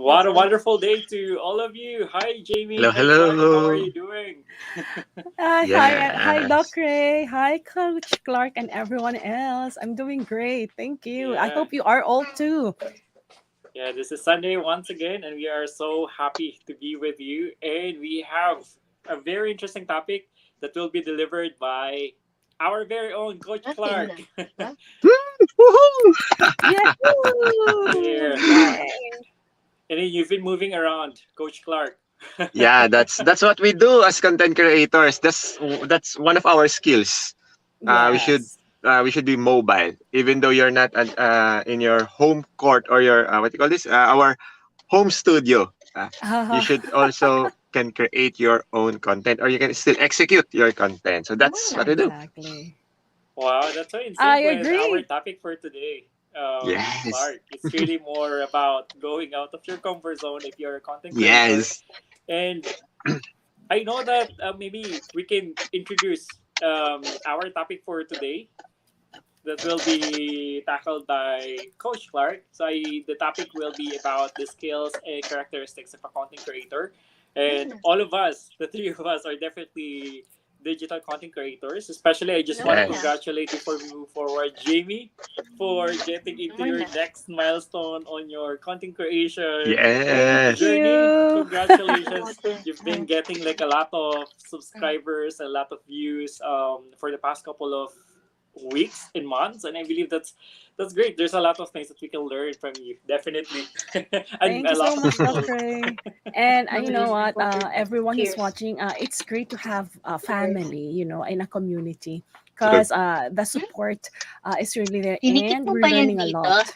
What a wonderful day to all of you. Hi, Jamie. Hello, Hi, Clark. How are hello. you doing? Hi, Doc Yes. Ray. Hi, Coach Clark, and everyone else. I'm doing great. Thank you. I Yeah. hope you are all too. Yeah, this is Sunday once again, and we are so happy to be with you. And we have a very interesting topic that will be delivered by our very own Coach Clark. Woohoo! Yahoo! Yeah. Yay! And then you've been moving around, Coach Clark. Yeah, that's what we do as content creators. That's one of our skills. Uh, we should Yes. we should be mobile, even though you're not in your home court or your what do you call this? Our home studio. You should also can create your own content, or you can still execute your content. So that's what we do. Exactly. Wow, that's so in I sync with our agree. topic for today. Yes. Clark, it's really more about going out of your comfort zone if you're a content creator. Yes. And I know that maybe we can introduce our topic for today that will be tackled by Coach Clark. So the topic will be about the skills and characteristics of a content creator. And all of us, the three of us, are definitely digital content creators. Especially, I just want to Yes. congratulate before we move forward, Jamie, for getting into your next milestone on your content creation Thank Yes. journey. you. Congratulations. You've been getting like a lot of subscribers, a lot of views for the past couple of weeks and months, and I believe that's great. There's a lot of things that we can learn from you, definitely. And Thank a you so lot of much, Doc people. Ray. And you know what? Everyone who's watching, it's great to have a family, in a community, True. because the support is really there, Dinikit and mo we're pa yan learning a dito? lot.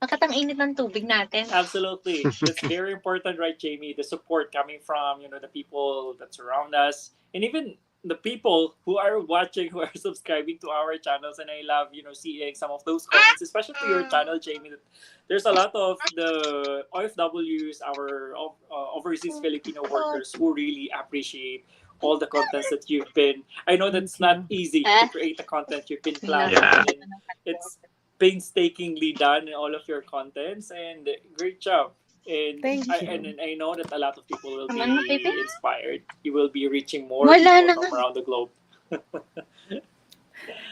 Bakit ang init ng tubig natin? Absolutely, that's very important, right, Jamie? The support coming from the people that surround us, and even the people who are watching, who are subscribing to our channels. And I love seeing some of those comments, especially to your channel, Jamie. That there's a lot of the OFWs, our overseas Filipino workers, who really appreciate all the contents that you've been. I know Thank that's not you. easy to Ah, create the content you've been nilaga planning, Yeah. dito and ng it's painstakingly done in all of your contents, and great job. And Thank and you. I know that a lot of people will Naman mo, Pepe? be inspired. You will be reaching more Wala people na from nga. around the globe.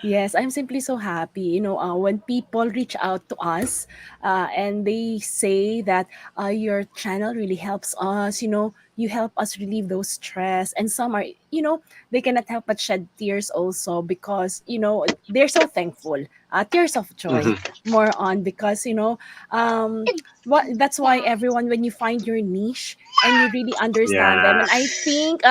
Yes, I'm simply so happy. When people reach out to us and they say that your channel really helps us, you help us relieve those stress. And some are, they cannot help but shed tears also because, they're so thankful. Tears of joy, Hmm. more on because, um, that's why everyone, when you find your niche and you really understand them, Yeah. and I think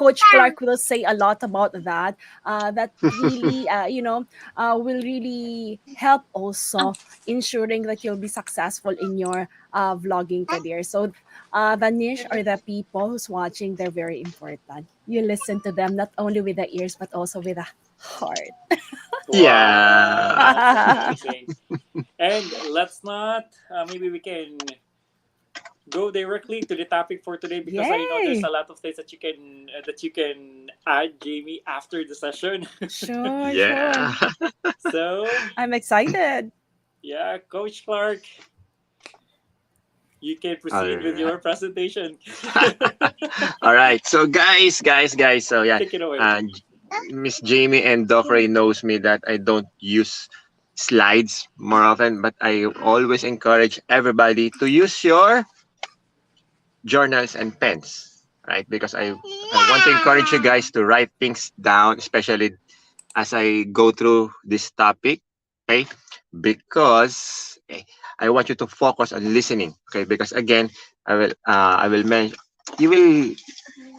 Coach Clark will say a lot about that that really will really help also ensuring that you'll be successful in your vlogging career. So the niche or the people who's watching, they're very important. You listen to them not only with the ears but also with the heart. Wow, Yeah. that's amazing. And let's not. Maybe we can go directly to the topic for today, because I know there's a Yay! lot of things that you can add, Jamie, after the session. Sure, sure. Yeah. So I'm excited. yeah, Coach Clark, you can All proceed with right. your presentation. All right. So guys. So yeah, Take it away. uh, J- Miss Jamie and Dofrey knows me that I don't use slides more often, but I always encourage everybody to use your journals and pens, right? Because I want to encourage you guys to write things down, especially as I go through this topic, okay? Because I want you to focus on listening, okay? Because again, I will mention, you will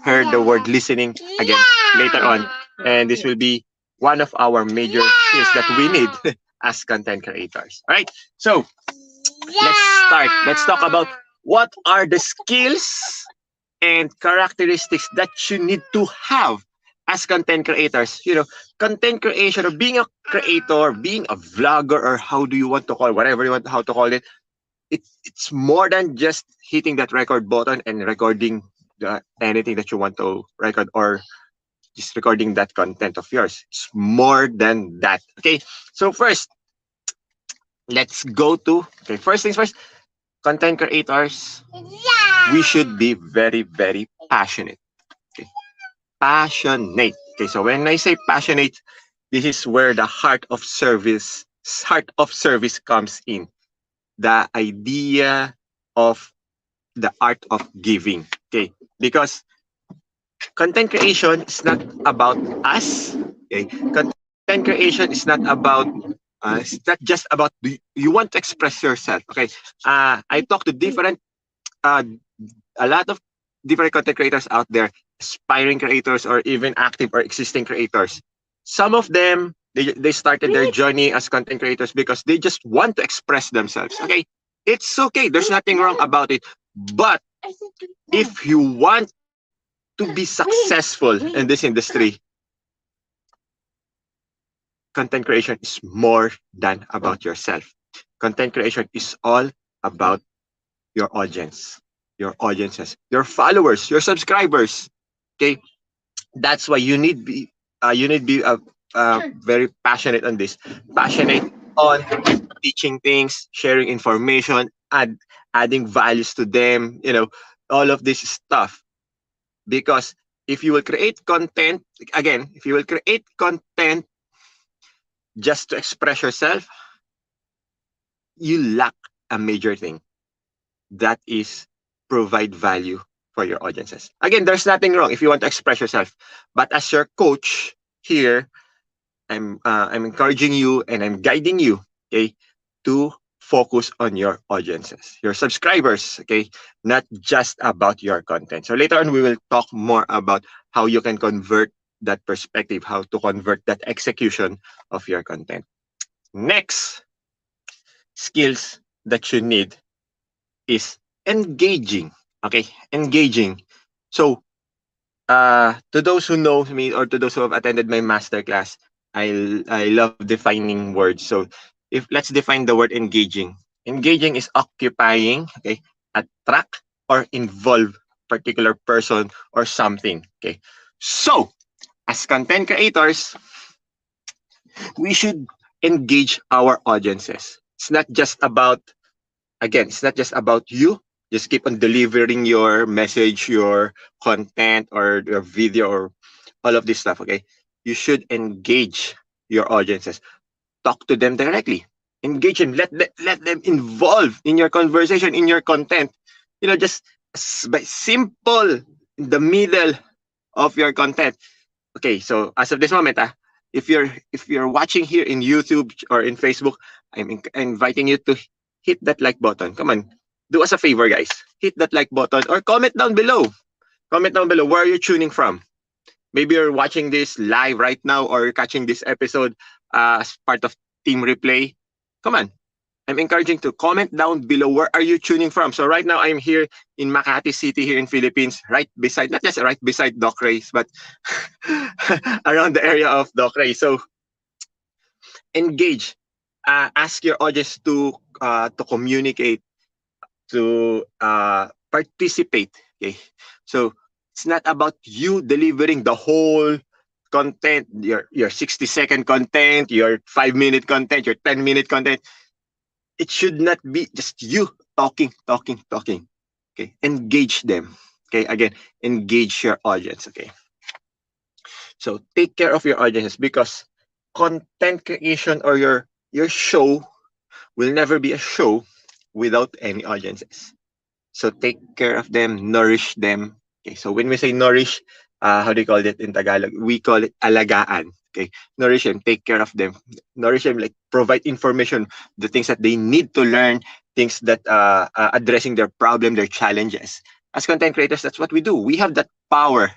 hear the word listening again later on, and this will be one of our major skills that we need as content creators. All right, so let's start. Let's talk about what are the skills and characteristics that you need to have as content creators. Content creation or being a creator, being a vlogger, or how do you want to call it, whatever you want how to call it. It's more than just hitting that record button and recording anything that you want to record, or just recording that content of yours. It's more than that. Okay. So first, let's go to, okay, first things first. content creators, we should be very, very passionate. Okay? Passionate. Okay, so when I say passionate, this is where the heart of service comes in. The idea of the art of giving. Okay, because content creation is not about us. Okay, content creation is not about it's not just about you want to express yourself. Okay, I talk to different uh, a lot of different content creators out there, aspiring creators or even active or existing creators. Some of them they started their journey as content creators because they just want to express themselves. Okay, it's okay. There's nothing wrong about it. But if you want to be successful in this industry, content creation is more than about yourself. Content creation is all about your audience, your audiences, your followers, your subscribers. Okay, that's why you need be very passionate on this, passionate on teaching things, sharing information, adding values to them. All of this stuff. Because if you will create content, again, if you will create content just to express yourself, you lack a major thing, that is provide value for your audiences. Again, there's nothing wrong if you want to express yourself, but as your coach here, I'm encouraging you and I'm guiding you, okay, to focus on your audiences, your subscribers, okay, not just about your content. So later on, we will talk more about how you can convert that perspective, how to convert that execution of your content. Next skills that you need is engaging. Okay, engaging. So, to those who know me or to those who have attended my masterclass, I love defining words. So, if let's define the word engaging. Engaging is occupying, okay, attract or involve particular person or something. Okay, so as content creators, we should engage our audiences. It's not just about again, it's not just about you. Just keep on delivering your message, your content, or your video, or all of this stuff. Okay, you should engage your audiences. Talk to them directly. Engage them. Let them involve in your conversation, in your content. Just by simple in the middle of your content. Okay, so as of this moment, if you're watching here in YouTube or in Facebook, inviting you to hit that like button. Come on, do us a favor, guys. Hit that like button or comment down below. Comment down below where you're tuning from. Maybe you're watching this live right now or you're catching this episode as part of Team Replay. Come on, I'm encouraging to comment down below where are you tuning from. So right now I'm here in Makati City here in Philippines, right beside, not just right beside Doc Ray's, but around the area of Doc Ray. So engage, ask your audience to communicate, to participate. Okay, so it's not about you delivering the whole content, your 60-second content, your 5-minute content, your 10-minute content. It should not be just you talking, talking, talking. Okay, engage them. Okay, again, engage your audience. Okay, so take care of your audiences because content creation or your show will never be a show without any audiences. So take care of them, nourish them. Okay, so when we say nourish, how do you call it in Tagalog? We call it alagaan. Okay, nourish them, take care of them, nourish them, like provide information, the things that they need to learn, things that addressing their problem, their challenges. As content creators, that's what we do. We have that power,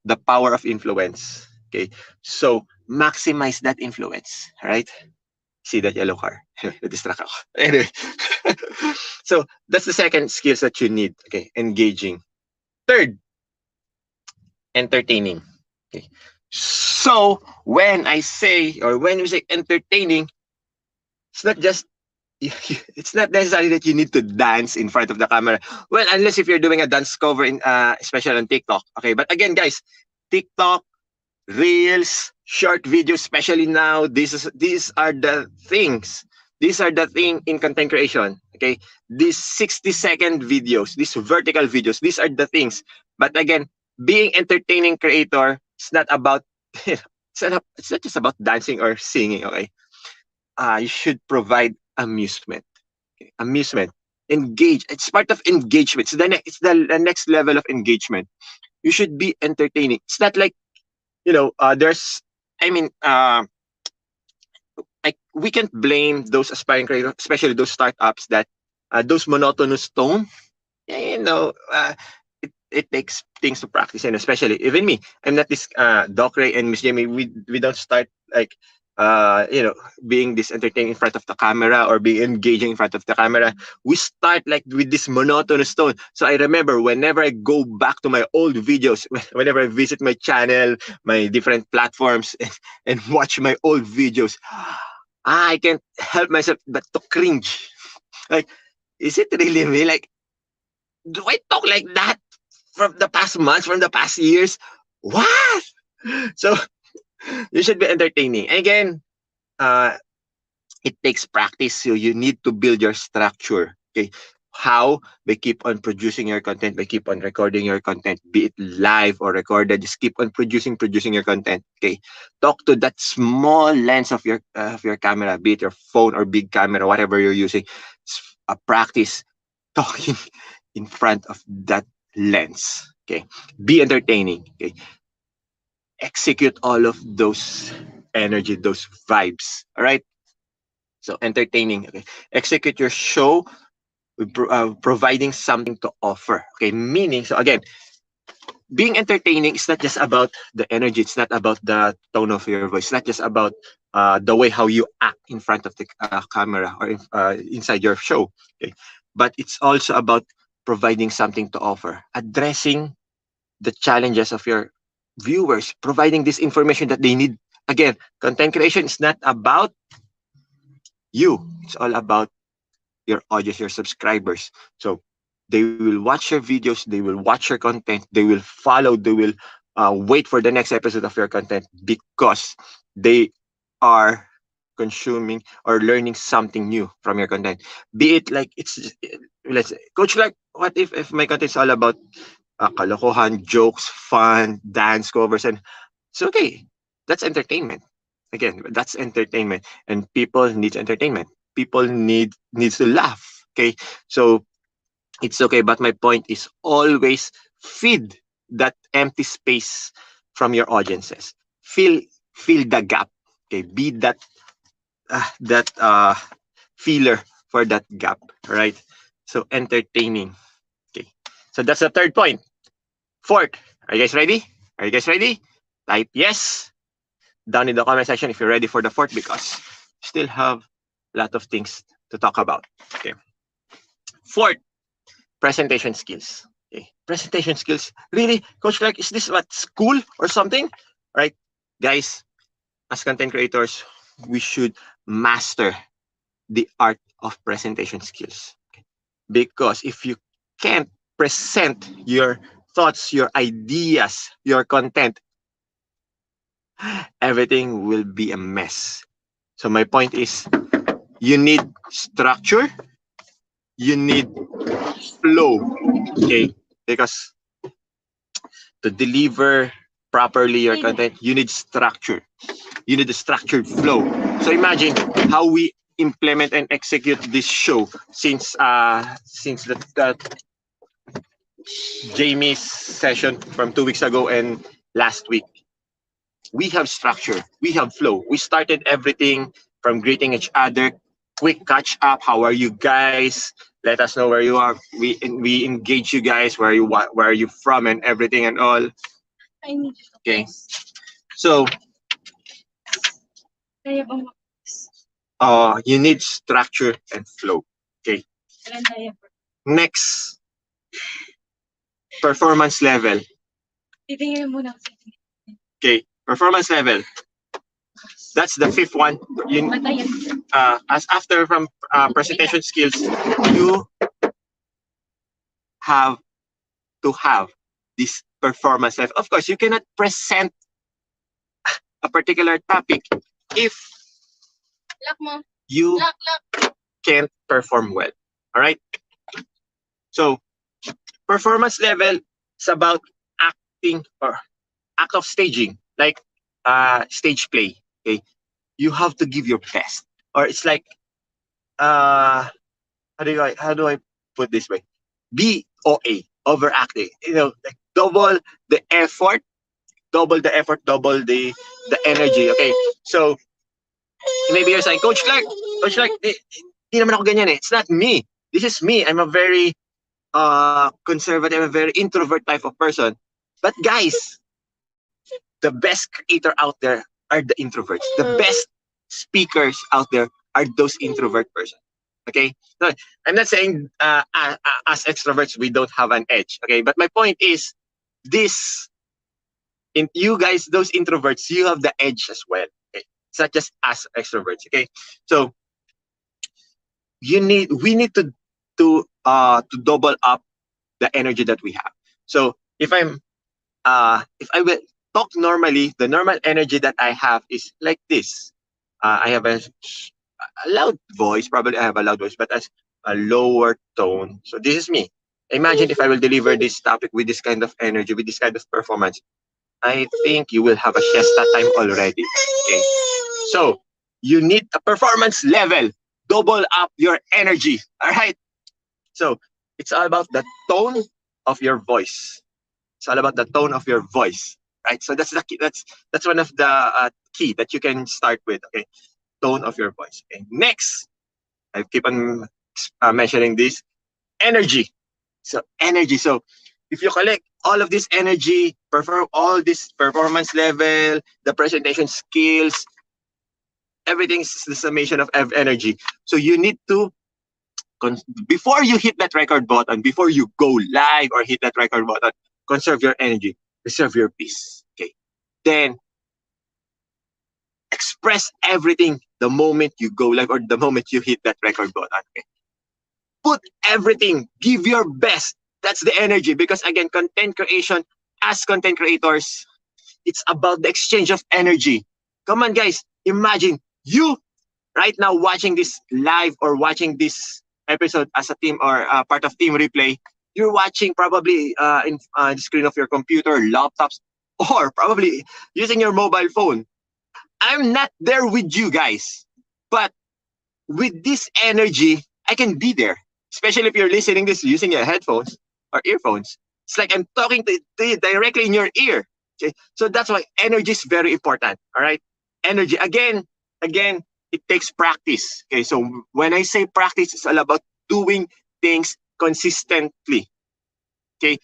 the power of influence. Okay, so maximize that influence. All right. See that yellow car? Distract ako. Anyway, so that's the second skills that you need. Okay, engaging. Third, entertaining. Okay. So when I say or when we say entertaining, it's not just it's not necessarily that you need to dance in front of the camera. Well, unless if you're doing a dance cover in especially on TikTok. Okay, but again, guys, TikTok, Reels, short videos, especially now, these are the things These are the thing in content creation. Okay, these 60-second videos, these vertical videos, these are the things. But again, being entertaining creator, it's not about it's not just about dancing or singing. Okay, you should provide amusement. Okay? Amusement, engage. It's part of engagement. It's the next level of engagement. You should be entertaining. It's not like there's. I mean, we can't blame those aspiring creators, especially those startups that those monotonous tone. It takes things to practice, and especially even me. I'm not this Doc Ray and Miss Jamie. We don't start like being this entertaining in front of the camera or being engaging in front of the camera. We start like with this monotonous tone. So I remember whenever I go back to my old videos, whenever I visit my channel, my different platforms, and watch my old videos, I can't help myself but to cringe. Like, is it really me? Like, do I talk like that from the past months, from the past years? What? So you should be entertaining. Again, uh, it takes practice. So you need to build your structure. Okay. How? By keep on producing your content, by keep on recording your content, be it live or recorded. Just keep on producing your content. Okay. Talk to that small lens of your camera, be it your phone or big camera, whatever you're using. Practice talking in front of that lens. Okay. Be entertaining. Okay. Execute all of those energy, those vibes. All right. So entertaining. Okay. Execute your show with providing something to offer. Okay. Meaning, so again, being entertaining is not just about the energy. It's not about the tone of your voice. It's not just about the way how you act in front of the camera or inside your show. Okay. But it's also about providing something to offer, addressing the challenges of your viewers, providing this information that they need. Again, content creation is not about you. It's all about your audience, your subscribers. So they will watch your videos, they will watch your content, they will follow, they will wait for the next episode of your content because they are consuming or learning something new from your content. Be it like let's say, coach, like what if my content is all about kalokohan, jokes, fun, dance covers, and it's okay. That's entertainment. Again, that's entertainment, and people need entertainment. People needs to laugh. Okay, so it's okay. But my point is always feed that empty space from your audiences. Fill fill the gap. Okay, be that filler for that gap. Right. So entertaining. Okay. So that's the third point. Fourth, are you guys ready? Are you guys ready? Type yes down in the comment section if you're ready for the fourth because we still have a lot of things to talk about. Okay. Fourth, presentation skills. Okay. Presentation skills. Really, Coach Clark, is this what school or something? Right, guys, as content creators, we should master the art of presentation skills. Okay. Because if you can't present your thoughts, your ideas, your content, everything will be a mess. So my point is you need structure, you need flow, okay? Because to deliver properly your content, you need structure. You need a structured flow. So imagine how we implement and execute this show since the Jamie's session from 2 weeks ago and last week. We have structure, we have flow. We started everything from greeting each other, quick catch up. How are you guys? Let us know where you are. We engage you guys where are you from and everything and all. Okay. So you need structure and flow. Okay. Next, performance level. Okay. Performance level. That's the fifth one. As after from presentation skills, you have to have this performance level. Of course, you cannot present a particular topic if you can't perform well. All right. So performance level is about acting or act of staging, like stage play. Okay, you have to give your best, or it's like uh, how do I put this way? BOA, overacting. Like double the effort, double the energy. Okay, so maybe you're saying, Coach Clark, di naman ako ganyan eh. It's not me. This is me. I'm a very conservative, a very introvert type of person. But guys, the best creator out there are the introverts. The best speakers out there are those introvert persons. Okay, so I'm not saying as extroverts we don't have an edge. Okay, but my point is this: in you guys, those introverts, you have the edge as well. Okay, it's not just as extroverts. Okay, so we need to double up the energy that we have. So if I will talk normally, the normal energy that I have is like this. I have a loud voice. Probably I have a loud voice, but as a lower tone. So this is me. Imagine if I will deliver this topic with this kind of energy, with this kind of performance. I think you will have a siesta time already. Okay. So you need a performance level. Double up your energy. All right. So it's all about the tone of your voice. It's all about the tone of your voice, right? So that's the key. That's one of the key that you can start with. Okay, tone of your voice. Okay, next, I keep on mentioning this energy. So energy. So if you collect all of this energy, perform all this performance level, the presentation skills, everything's the summation of energy. So you need to before you hit that record button, before you go live or hit that record button, conserve your energy, preserve your peace. Okay. Then express everything the moment you go live or the moment you hit that record button. Okay. Put everything, give your best. That's the energy because again, content creation as content creators, it's about the exchange of energy. Come on, guys. Imagine you right now watching this live or watching this episode as a team or part of team replay. You're watching probably in the screen of your computer, laptops, or probably using your mobile phone. I'm not there with you guys, but with this energy, I can be there. Especially if you're listening this using your headphones or earphones. It's like I'm talking to you directly in your ear. Okay? So that's why energy is very important. All right. Energy. Again, it takes practice. Okay. So when I say practice, it's all about doing things consistently. Okay.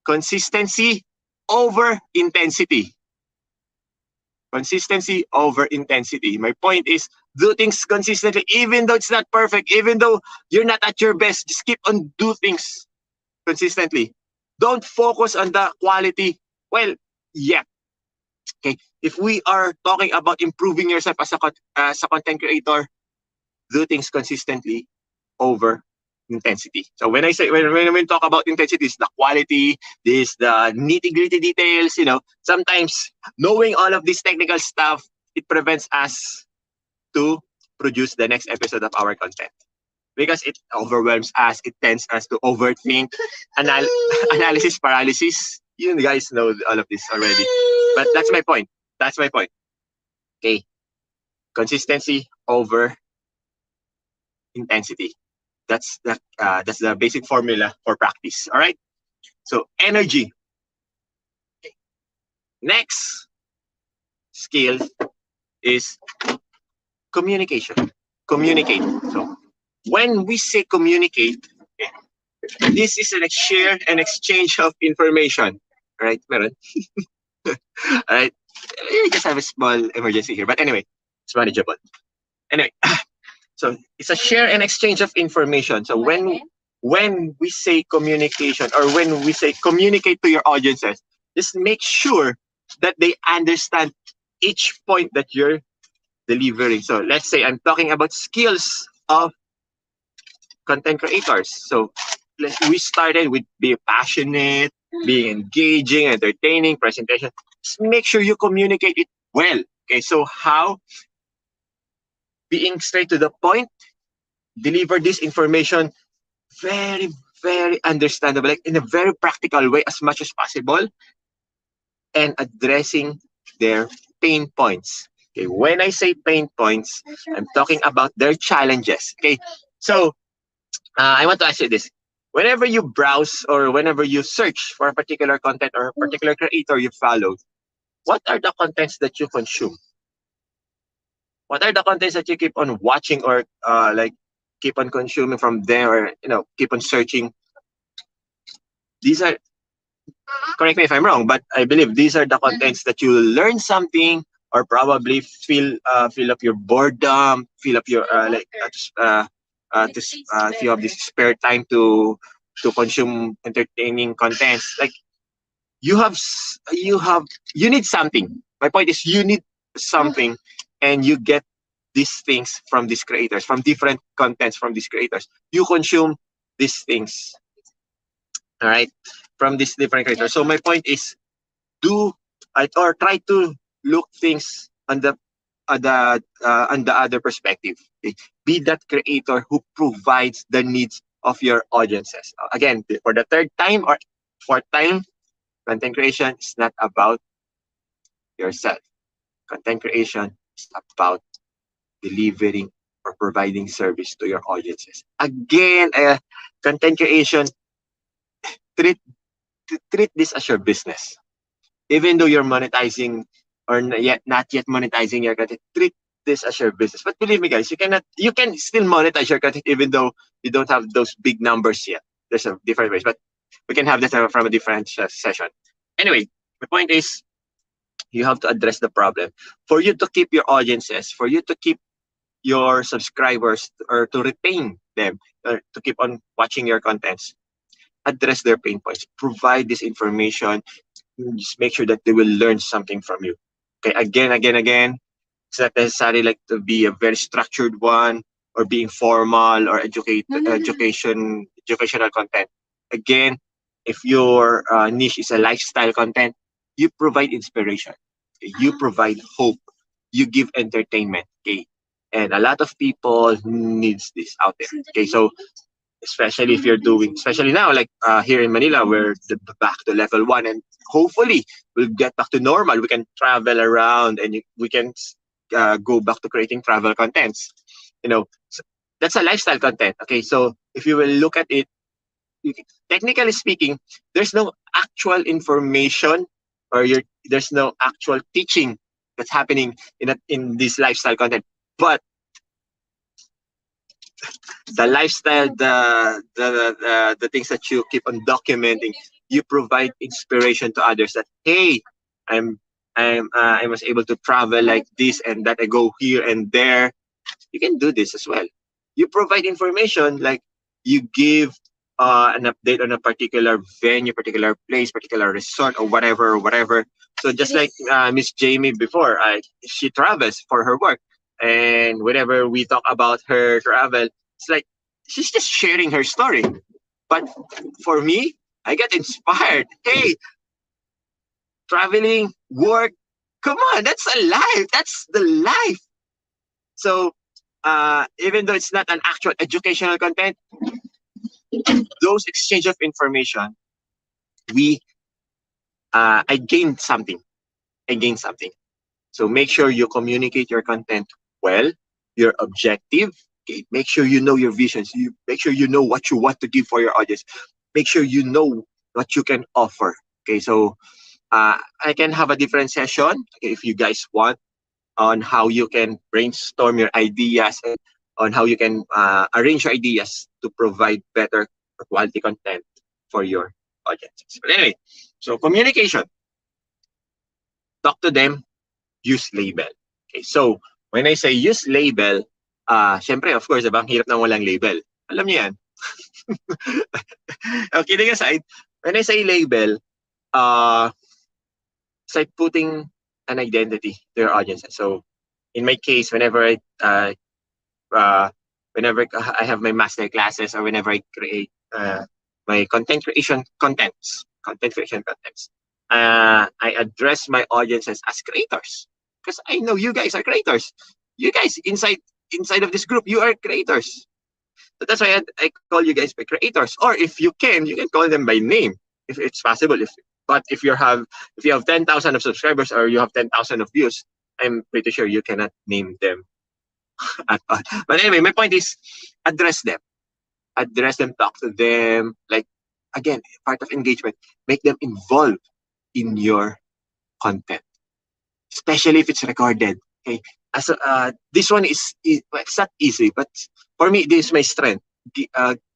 Consistency over intensity. Consistency over intensity. My point is do things consistently, even though it's not perfect, even though you're not at your best, just keep on do things consistently. Don't focus on the quality. Well, yeah. Okay. If we are talking about improving yourself as a content creator, do things consistently over intensity. So when we talk about intensity, it's the quality, this the nitty gritty details. Sometimes knowing all of this technical stuff, it prevents us to produce the next episode of our content because it overwhelms us. It tends us to overthink, analysis paralysis. You guys know all of this already, but that's my point. That's my point. Okay, consistency over intensity. That's the basic formula for practice. All right. So energy. Next skill is communication. Communicate. So when we say communicate, this is an share and exchange of information. All right, meron. All right. I just have a small emergency here, but anyway, it's manageable. Anyway, so it's a share and exchange of information. So when we say communication or when we say communicate to your audiences, just make sure that they understand each point that you're delivering. So let's say I'm talking about skills of content creators. So we started with being passionate, being engaging, entertaining, presentation. Just make sure you communicate it well. Okay, so how being straight to the point, deliver this information very, very understandable, like in a very practical way as much as possible, and addressing their pain points. Okay, when I say pain points, I'm talking about their challenges. Okay, so I want to ask you this. Whenever you browse or whenever you search for a particular content or a particular creator you follow, what are the contents that you consume? What are the contents that you keep on watching or like keep on consuming from them, or keep on searching? These are, correct me if I'm wrong, but I believe these are the contents that you will learn something, or probably fill up your boredom, fill up your if you have this spare time to consume entertaining contents. Like you need something. My point is you need something, and you get these things from these creators, from different contents from these creators. You consume these things, all right, from these different creators. So my point is, do or try to look things on the other perspective. Okay? Be that creator who provides the needs of your audiences. Again, for the third time or fourth time, content creation is not about yourself. Content creation is about delivering or providing service to your audiences. Again, content creation, treat treat this as your business. Even though you're monetizing or not yet monetizing your content, treat this as your business. But believe me, guys, you can still monetize your content even though you don't have those big numbers yet. There's a different ways, but we can have that from a different session. Anyway, the point is, you have to address the problem for you to keep your audiences, for you to keep your subscribers, or to retain them, or to keep on watching your contents. Address their pain points, provide this information, just make sure that they will learn something from you. Okay, again. It's not necessary like to be a very structured one, or being formal or educational content. Again, if your niche is a lifestyle content, you provide inspiration. Okay? You provide hope. You give entertainment. Okay, and a lot of people needs this out there. Okay, so especially if you're doing, especially now, like here in Manila, we're back to level one, and hopefully we'll get back to normal. We can travel around, and we can go back to creating travel contents. So that's a lifestyle content. Okay, so if you will look at it, you technically speaking, there's no actual information, or there's no actual teaching that's happening in this lifestyle content, but the lifestyle, the things that you keep on documenting, you provide inspiration to others that, hey, I'm I was able to travel like this and that. I go here and there. You can do this as well. You provide information, like you give an update on a particular venue, particular place, particular resort, or whatever. So just like Miss Jamie before, she travels for her work, and whenever we talk about her travel, it's like she's just sharing her story. But for me, I get inspired. Hey, traveling, work, come on, that's a life. That's the life. So even though it's not an actual educational content, those exchange of information, we I gained something. I gained something. So make sure you communicate your content well, your objective. Okay, make sure you know your visions. You make sure you know what you want to give for your audience. Make sure you know what you can offer. Okay, so I can have a different session, okay, if you guys want, on how you can brainstorm your ideas, and on how you can arrange your ideas to provide better quality content for your audiences. But anyway, so communication, talk to them, use label. Okay, so when I say use label, syempre, of course, diba, ang hirap nang walang label. Alam niyo yan. Okay, kidding aside, when I say label, it's like putting an identity to your audiences. So in my case, uh, whenever I have my master classes, or whenever I create my content creation contents, I address my audiences as creators, because I know you guys are creators. You guys inside inside of this group, you are creators. So that's why I call you guys by creators. Or if you can call them by name if it's possible. But if you have 10,000 of subscribers or you have 10,000 of views, I'm pretty sure you cannot name them at all. But anyway, my point is address them. Address them, talk to them. Like again, part of engagement, make them involved in your content, especially if it's recorded. Okay, this one well, it's not easy, but for me, this is my strength.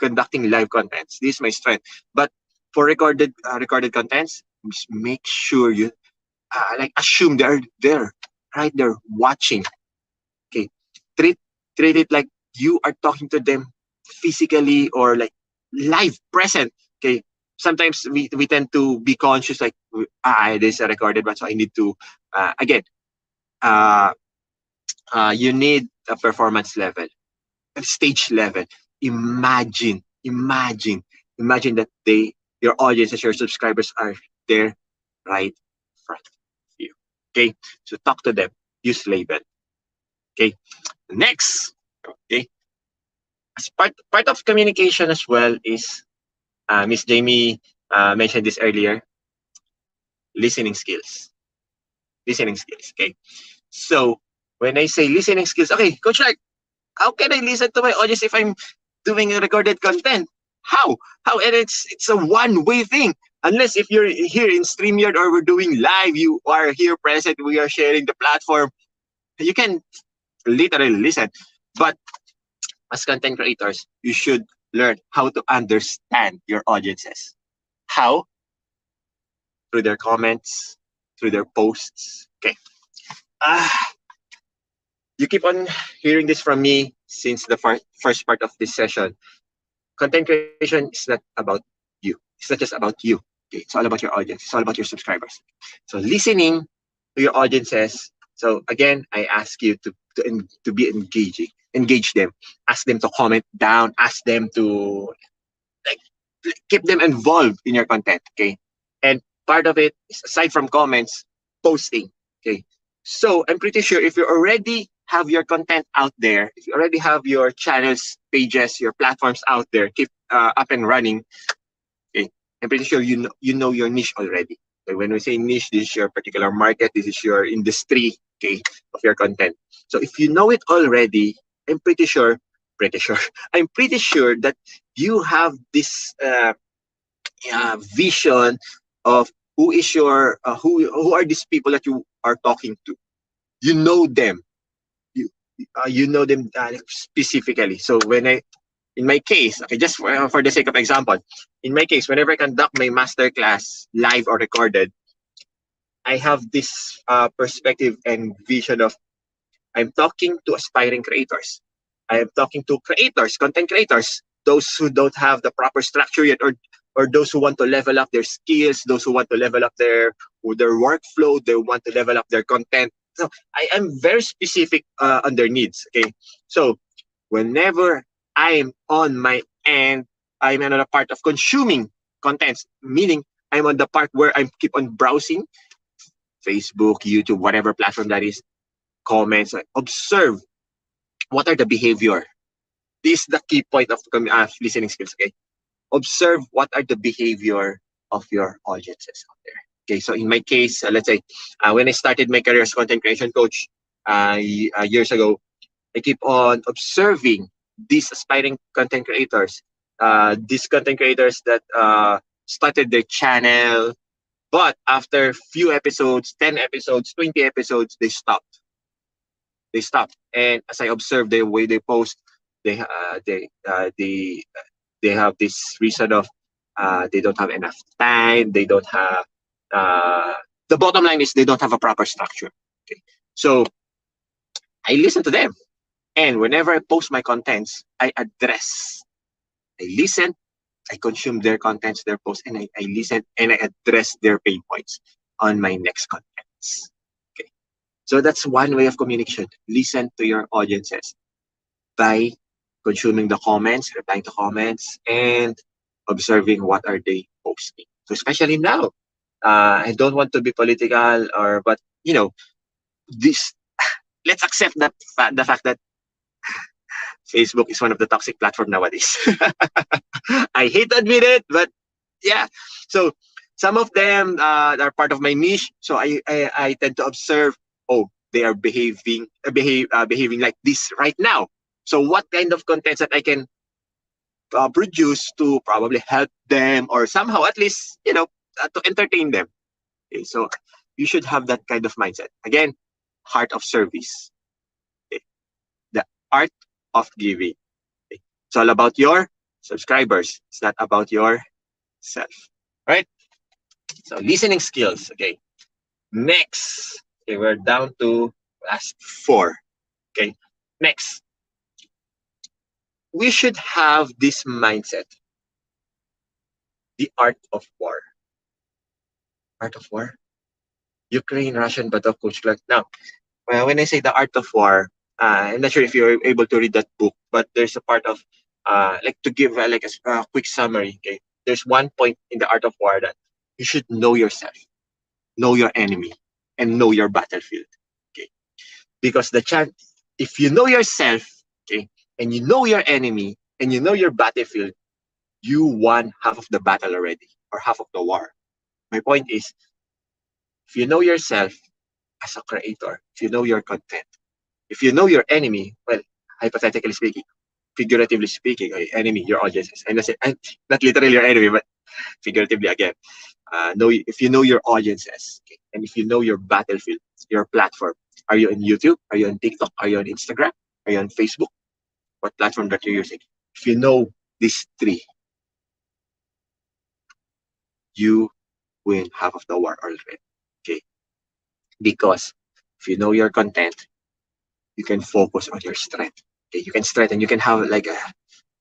Conducting live contents, this is my strength. But for recorded contents, just make sure you like assume they're there, right there watching. Okay, treat it like you are talking to them physically or like live present. Okay, sometimes we tend to be conscious like this is a recorded one, so I need to again uh, you need a performance level, a stage level. Imagine, imagine, imagine that your audiences, your subscribers are there right in front of you. Okay, so talk to them, use label. Okay, next. Okay, as part of communication as well is Miss Jamie mentioned this earlier. Listening skills. Listening skills. Okay, so when I say listening skills, okay, Coach Lark, how can I listen to my audience if I'm doing a recorded content? How? How? And it's a one-way thing. Unless if you're here in StreamYard or we're doing live, you are here present, we are sharing the platform, you can literally listen. But as content creators, you should learn how to understand your audiences. How? Through their comments, through their posts. Okay. Ah, you keep on hearing this from me since the first part of this session. Content creation is not about you. It's not just about you. Okay, it's all about your audience. It's all about your subscribers. So listening to your audiences. So again, I ask you to be engage them, ask them to comment down, ask them to like keep them involved in your content. Okay, and part of it is aside from comments, posting. Okay, so I'm pretty sure if you already have your content out there, if you already have your channels, pages, your platforms out there, keep up and running. Okay, I'm pretty sure you know your niche already. Okay, when we say niche, this is your particular market, this is your industry, okay, of your content. So if you know it already, I'm pretty sure, I'm pretty sure that you have this vision of who is your who are these people that you are talking to. You know them. You know them specifically. So when in my case, okay, just for the sake of example, in my case, whenever I conduct my master class, live or recorded, I have this perspective and vision of I'm talking to aspiring creators. I am talking to creators, content creators, those who don't have the proper structure yet, or those who want to level up their skills, those who want to level up their workflow, they want to level up their content. So I am very specific on their needs. Okay, so whenever I'm on my end, I'm on a part of consuming contents, meaning I'm on the part where I keep on browsing Facebook, YouTube, whatever platform that is, comments, observe what are the behavior. This is the key point of listening skills. Okay, observe what are the behavior of your audiences out there. Okay, so in my case, let's say when I started my career as content creation coach years ago, I keep on observing these aspiring content creators, these content creators that started their channel, but after few episodes, 10 episodes, 20 episodes, they stopped. They stopped. And as I observe the way they post, they uh, they uh, they they have this reason of they don't have enough time. They don't have the bottom line is they don't have a proper structure. Okay, so I listen to them, and whenever I post my contents, I address, I listen, I consume their contents, their posts, and I listen and I address their pain points on my next contents. Okay, so that's one way of communication. Listen to your audiences by consuming the comments, replying to comments, and observing what are they posting. So especially now, I don't want to be political but this let's accept the fact that Facebook is one of the toxic platform nowadays. I hate to admit it, but yeah. So some of them are part of my niche. So I tend to observe. Oh, they are behaving like this right now. So what kind of contents that I can produce to probably help them or somehow at least to entertain them. Okay, so you should have that kind of mindset. Again, heart of service. Okay, the art of giving. Okay, it's all about your subscribers. It's not about yourself. Right? So listening skills. Okay. Next. Okay, we're down to last four. Okay. Next. We should have this mindset. The art of war. Art of war? Ukraine, Russian battle coach Clark. Now, well, when I say the art of war, I'm not sure if you're able to read that book, but there's a part of like to give like a quick summary. Okay, there's one point in the art of war that you should know yourself, know your enemy, and know your battlefield. Okay, because the chance, if you know yourself, okay, and you know your enemy, and you know your battlefield, you won half of the battle already, or half of the war. My point is, if you know yourself as a creator, if you know your content, if you know your enemy, well, hypothetically speaking, figuratively speaking, enemy, your audiences, and not literally your enemy, but figuratively again, know if you know your audiences, okay, and if you know your battlefield, your platform. Are you on YouTube? Are you on TikTok? Are you on Instagram? Are you on Facebook? What platform that you're using? If you know these three, you win half of the war already. Okay, because if you know your content, you can focus on your strength. Okay, you can strengthen. You can have like you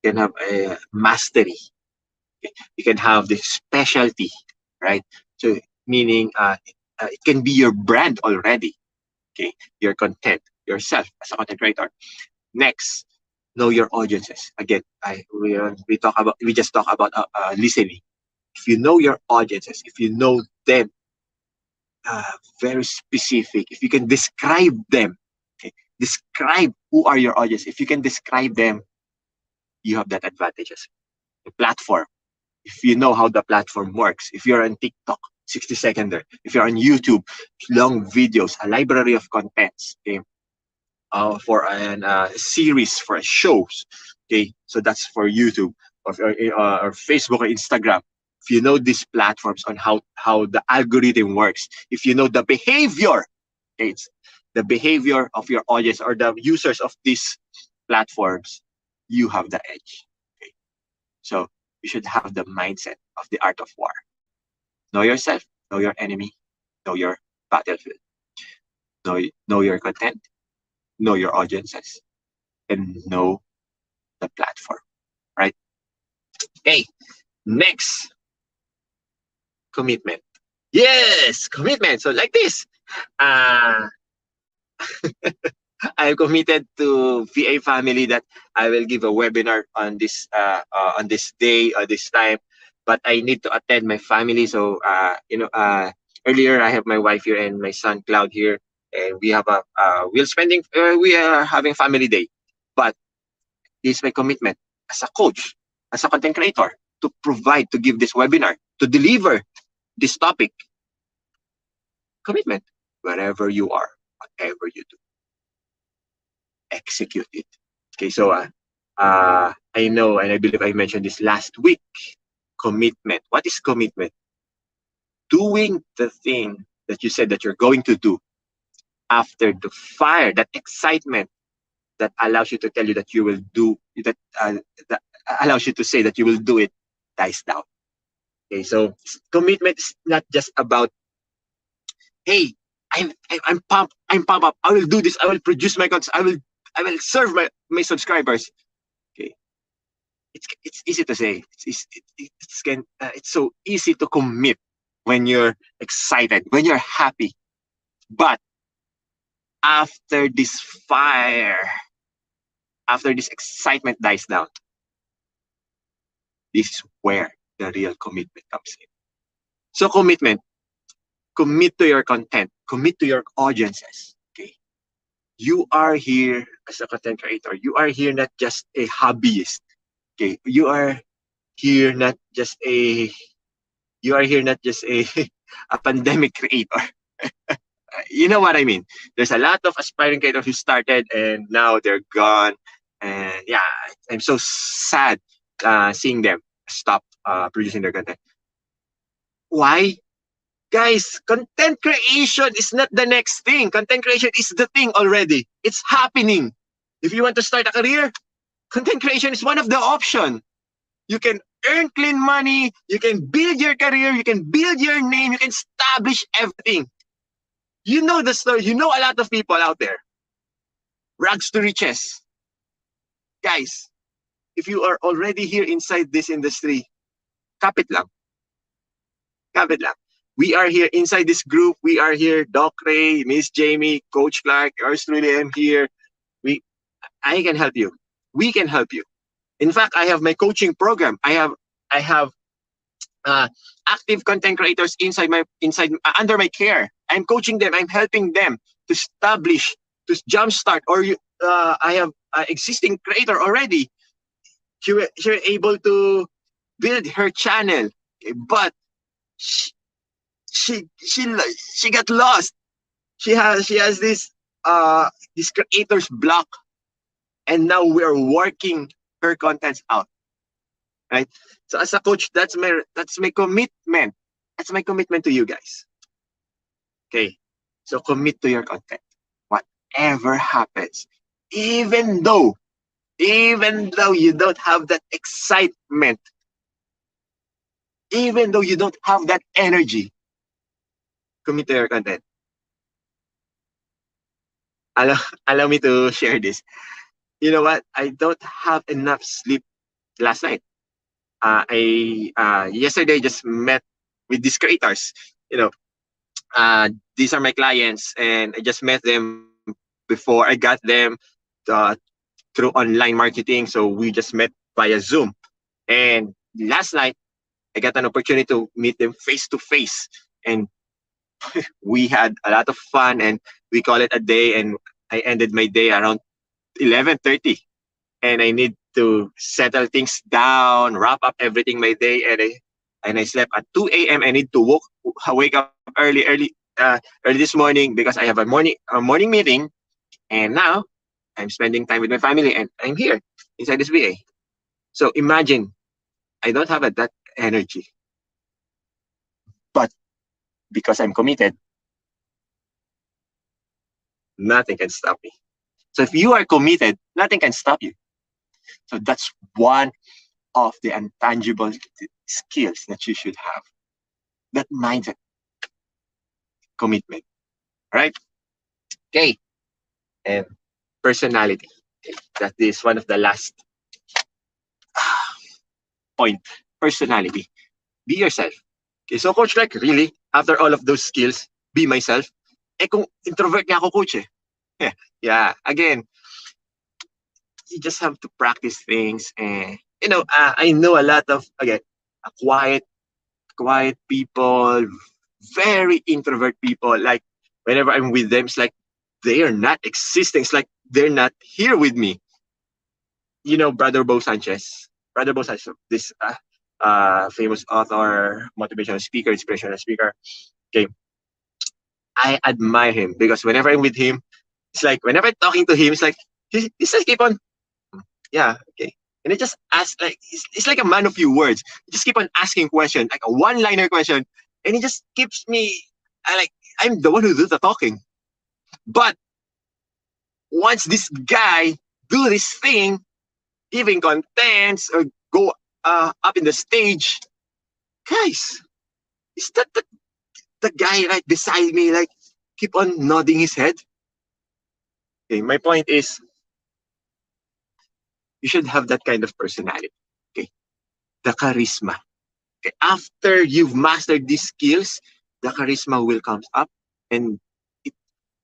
can have a mastery. Okay? You can have the specialty, right? So meaning it can be your brand already. Okay, your content, yourself as a content creator. Next, know your audiences. Again, we just talk about listening. If you know your audiences, if you know them very specific, if you can describe them, okay, describe who are your audience. If you can describe them, you have that advantages. The platform, if you know how the platform works, if you're on TikTok, 60-seconder, if you're on YouTube, long videos, a library of contents, okay, for an series for shows, okay, so that's for YouTube or Facebook or Instagram. If you know these platforms on how the algorithm works, if you know the behavior, okay, it's the behavior of your audience or the users of these platforms, you have the edge. Okay, so you should have the mindset of the art of war. Know yourself, know your enemy, know your battlefield, know your content, know your audiences, and know the platform. Right? Okay. Next, commitment. Yes, commitment. So like this. Uh, I'm committed to VA family that I will give a webinar on this day or this time, but I need to attend my family. So earlier I have my wife here and my son Cloud here, and we have we are having family day. But this is my commitment as a coach, as a content creator, to provide, to give this webinar, to deliver this topic. Commitment, wherever you are, whatever you do, execute it. Okay, so I know, and I believe I mentioned this last week. Commitment. What is commitment? Doing the thing that you said that you're going to do after the fire, that excitement that allows you to tell you that you will do that, that allows you to say that you will do it, dies down. Okay, so commitment is not just about, hey, I'm pumped, I'm pumped up, I will do this, I will produce my content, I will serve my subscribers. Okay, it's easy to say. It's so easy to commit when you're excited, when you're happy. But after this fire, after this excitement dies down, this is where the real commitment comes in. So commitment, commit to your content, commit to your audiences. Okay, You are here as a content creator. You are here not just a hobbyist. Okay, here not just a you are here not just a a pandemic creator. You know what I mean? There's a lot of aspiring creators who started and now they're gone. And yeah, I'm so sad seeing them stop producing their content. Why? Guys, content creation is not the next thing. Content creation is the thing already. It's happening. If you want to start a career, content creation is one of the options. You can earn clean money, you can build your career, you can build your name, you can establish everything. You know the story. You know a lot of people out there. Rags to riches. Guys, if you are already here inside this industry, kapit lang. Kapit lang. We are here inside this group. We are here. Doc Ray, Miss Jamie, Coach Clark, yours truly, I'm here. We, I can help you. We can help you. In fact, I have my coaching program. I have uh, active content creators inside under my care. I'm coaching them. I'm helping them to establish, to jumpstart. Or I have an existing creator already. She was able to build her channel, okay, but she, she got lost. She has this creator's block, and now we're working her contents out. Right. So as a coach, that's my commitment. That's my commitment to you guys. Okay. So commit to your content. Whatever happens, even though even though you don't have that excitement, even though you don't have that energy, commit to your content. Allow, allow me to share this. You know what? I don't have enough sleep last night. I yesterday just met with these creators. You know, these are my clients, and I just met them before I got them uh, through online marketing. So we just met via Zoom. And last night, I got an opportunity to meet them face to face, and we had a lot of fun. And we call it a day. And I ended my day around 11:30, and I need to settle things down, wrap up everything my day, and I slept at 2 a.m. I need to wake up early this morning because I have a morning meeting, and now I'm spending time with my family, and I'm here inside this VA. So imagine I don't have that energy, but because I'm committed, nothing can stop me. So if you are committed, nothing can stop you. So that's one of the intangible skills that you should have. That mindset, commitment, right? Okay, and personality. Okay. That is one of the last point. Personality. Be yourself. Okay, so coach, like really, after all of those skills, be myself. Eh kung introvert nga ako, coach eh. Yeah, again, you just have to practice things. And I know a lot of, again, quiet people, very introvert people. Like whenever I'm with them, it's like they are not existing. It's like they're not here with me. Brother Bo Sanchez. Brother Bo Sanchez, this famous author, motivational speaker, inspirational speaker. Okay, I admire him because whenever I'm with him, it's like whenever I'm talking to him, it's like he says keep on, yeah, okay. And I just ask, like, it's like a man of few words. He just keep on asking questions, like a one-liner question, and he just keeps me, I'm the one who does the talking. But once this guy do this thing, giving contents or go up in the stage, guys, is that the guy right beside me, like, keep on nodding his head? Okay, my point is, you should have that kind of personality. Okay, the charisma. Okay, after you've mastered these skills, the charisma will come up, and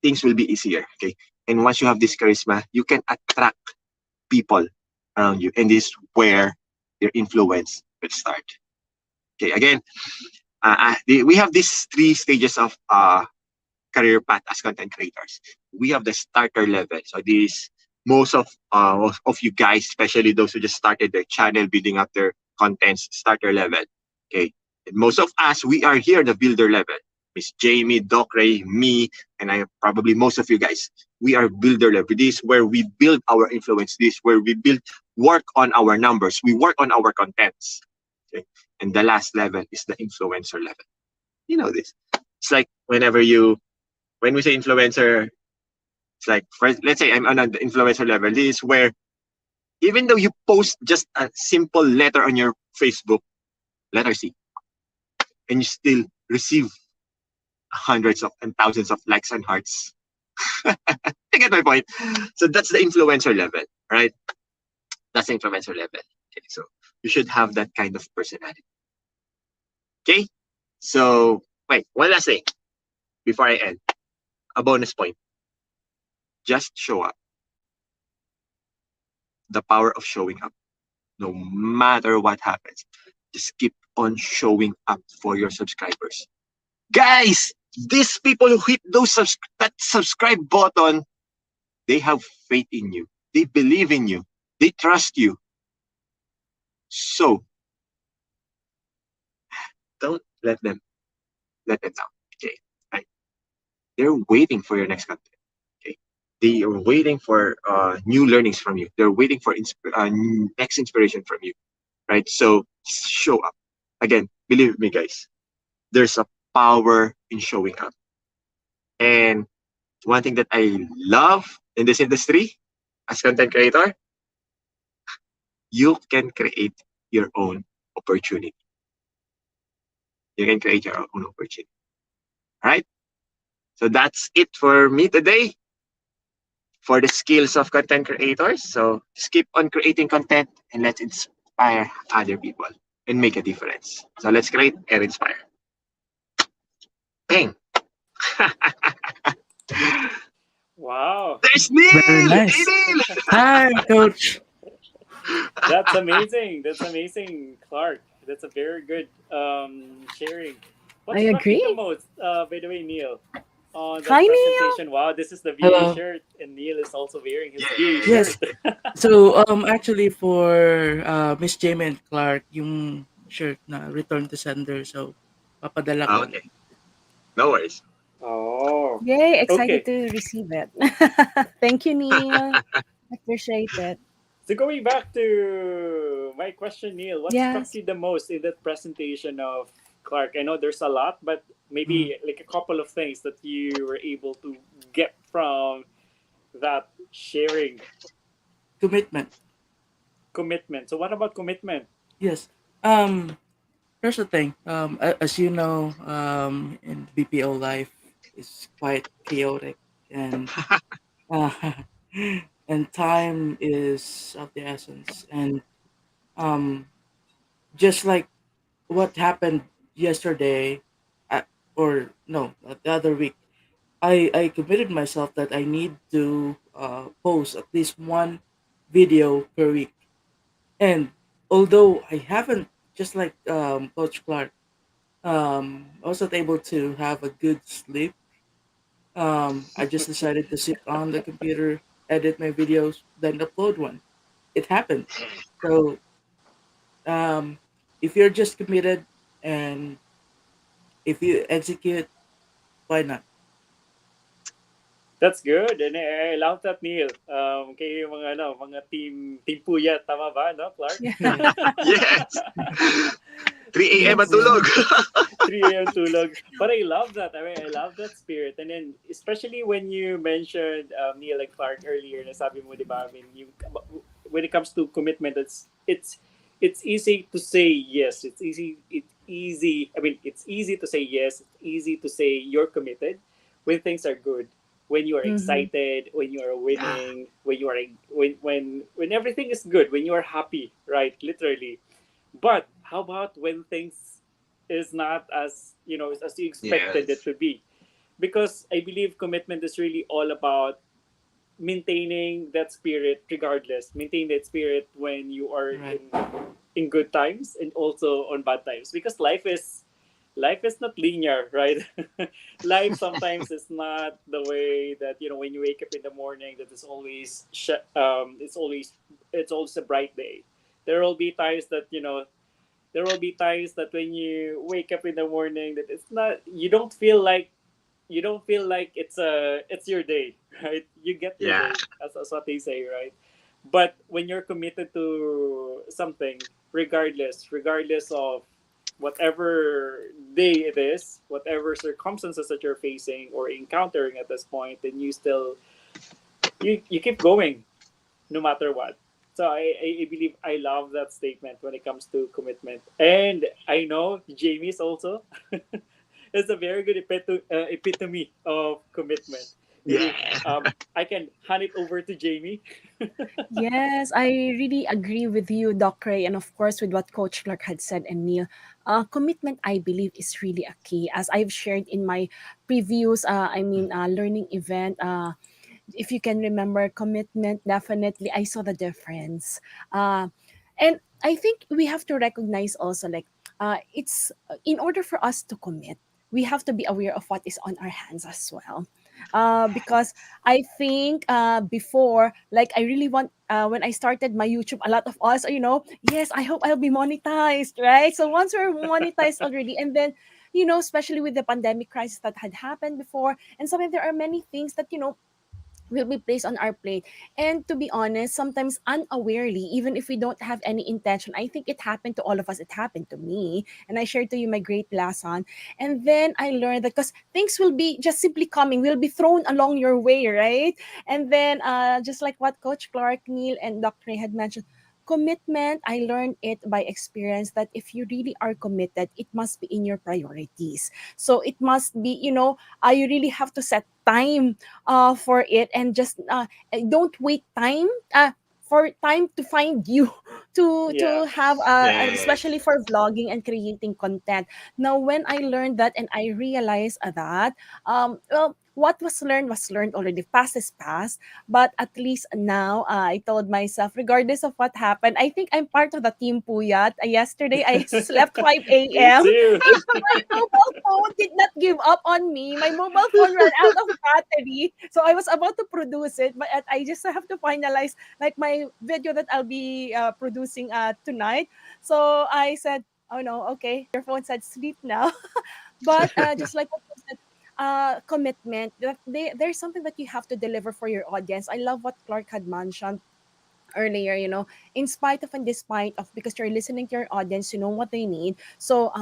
things will be easier. Okay, and once you have this charisma, you can attract people around you, and this is where your influence will start. Okay, again, we have these three stages of career path as content creators. We have the starter level. So these most of you guys, especially those who just started their channel, building up their contents, starter level. Okay. And most of us, we are here the builder level. Miss Jamie, Doc Ray, me, and I probably most of you guys. We are builder level. This is where we build our influence. This is where we build work on our numbers. We work on our contents. Okay. And the last level is the influencer level. You know this. It's like when we say influencer, it's like first, let's say I'm on the influencer level. This is where even though you post just a simple letter on your Facebook, letter C, and you still receive hundreds of and thousands of likes and hearts. You get my point. So that's the influencer level, right? That's the influencer level. Okay, so you should have that kind of personality. Okay, so wait, one last thing before I end. A bonus point. Just show up. The power of showing up. No matter what happens, just keep on showing up for your subscribers. Guys, these people who hit that subscribe button, they have faith in you. They believe in you. They trust you. So don't let them down. Okay. Right? They're waiting for your next content. Okay. They are waiting for new learnings from you. They're waiting for next inspiration from you. Right. So show up. Again, believe me, guys. There's a power in showing up. And one thing that I love in this industry as content creator, you can create your own opportunity. You can create your own opportunity. All right. So that's it for me today for the skills of content creators. So just keep on creating content and let's inspire other people and make a difference. So let's create and inspire. Bang! Wow, There's Very Neil! Hey, nice. Neil! Hi, Coach. that's amazing. That's amazing, Clark. That's a very good sharing. What I struck you the agree. most, by the way, Neil, on Hi, that Neil. presentation? Wow, this is the VA Hello. shirt, and Neil is also wearing his VA Yeah. shirt. Yes. So, actually for Miss Jamie and Clark, yung shirt na return to sender. So, papadala ko ulit. Okay. No worries. Oh, Yay, excited okay. to receive it. Thank you, Neil. Appreciate it. So going back to my question, Neil, what struck Yes. you the most in that presentation of Clark? I know there's a lot, but Mm. maybe like a couple of things that you were able to get from that sharing Commitment. commitment. So what about commitment? Yes. Here's the thing. As you know, in BPO life is quite chaotic, and uh, and time is of the essence. And um, just like what happened yesterday, uh, or no, the other week, I committed myself that I need to post at least one video per week. And although I haven't, just like Coach Clark, I wasn't able to have a good sleep. I just decided to sit on the computer, edit my videos, then upload one. It happened. So um, if you're just committed and if you execute, why not? That's good. And I love that, Neil. Kayo yung mga, ano, mga team puyat. Tama ba, no, Clark? Yeah. Yes! 3 a.m. Team Yes. Puyat. matulog. 3 a.m. tulog. But I love that. I mean, I love that spirit. And then, especially when you mentioned Neil and Clark earlier, na sabi mo, di ba, I mean, when it comes to commitment, it's easy to say yes. It's easy. I mean, it's easy to say yes. It's easy to say you're committed when things are good. When you are Mm-hmm. excited, when you are Yeah. winning, when you are when everything is good, when you are happy, right? Literally. But how about when things is not as as you expected it Yes. to be? Because I believe commitment is really all about maintaining that spirit regardless. Maintain that spirit when you are Right. in good times and also on bad times. Because life is life is not linear, right? Life sometimes is not the way that when you wake up in the morning that is always it's always a bright day. There will be times that there will be times that when you wake up in the morning that it's not you don't feel like it's your day, right? You get your Yeah. day, as what they say, right? But when you're committed to something, regardless of whatever day it is, whatever circumstances that you're facing or encountering at this point, then you keep going no matter what. So I believe I love that statement when it comes to commitment. And I know Jamie's also is a very good epitome of commitment. Yeah. Maybe I can hand it over to Jamie. Yes, I really agree with you, Doc Ray, and of course with what Coach Clark had said and Neil. Commitment, I believe, is really a key. As I've shared in my previous, learning event. If you can remember, commitment, definitely, I saw the difference. Uh, and I think we have to recognize also, like, it's in order for us to commit, we have to be aware of what is on our hands as well. Because I think before, like, I really want, when I started my YouTube, a lot of us, yes, I hope I'll be monetized, right? So once we're monetized already, and then, especially with the pandemic crisis that had happened before, and sometimes there are many things that, will be placed on our plate. And to be honest, sometimes unawarely, even if we don't have any intention, I think it happened to all of us. It happened to me. And I shared to you my great lesson. And then I learned that because things will be just simply coming, will be thrown along your way, right? And then just like what Coach Clark, Neil, and Dr. Ray had mentioned, commitment, I learned it by experience that if you really are committed, it must be in your priorities. So it must be, you really have to set time for it, and just don't wait time for time to find you Yeah. to have especially Yes. for vlogging and creating content. Now when I learned that and I realized that, well, what was learned already. Past is past, but at least now, I told myself, regardless of what happened, I think I'm part of the team Puyat. Yesterday I slept 5 Me a.m. too. Even my mobile phone did not give up on me. My mobile phone ran out of battery. So I was about to produce it, but I just have to finalize like my video that I'll be producing tonight. So I said, oh no, okay, your phone said sleep now. But just like what you said, commitment, there's something that you have to deliver for your audience. I love what Clark had mentioned earlier, in spite of and despite of, because you're listening to your audience, you know what they need. So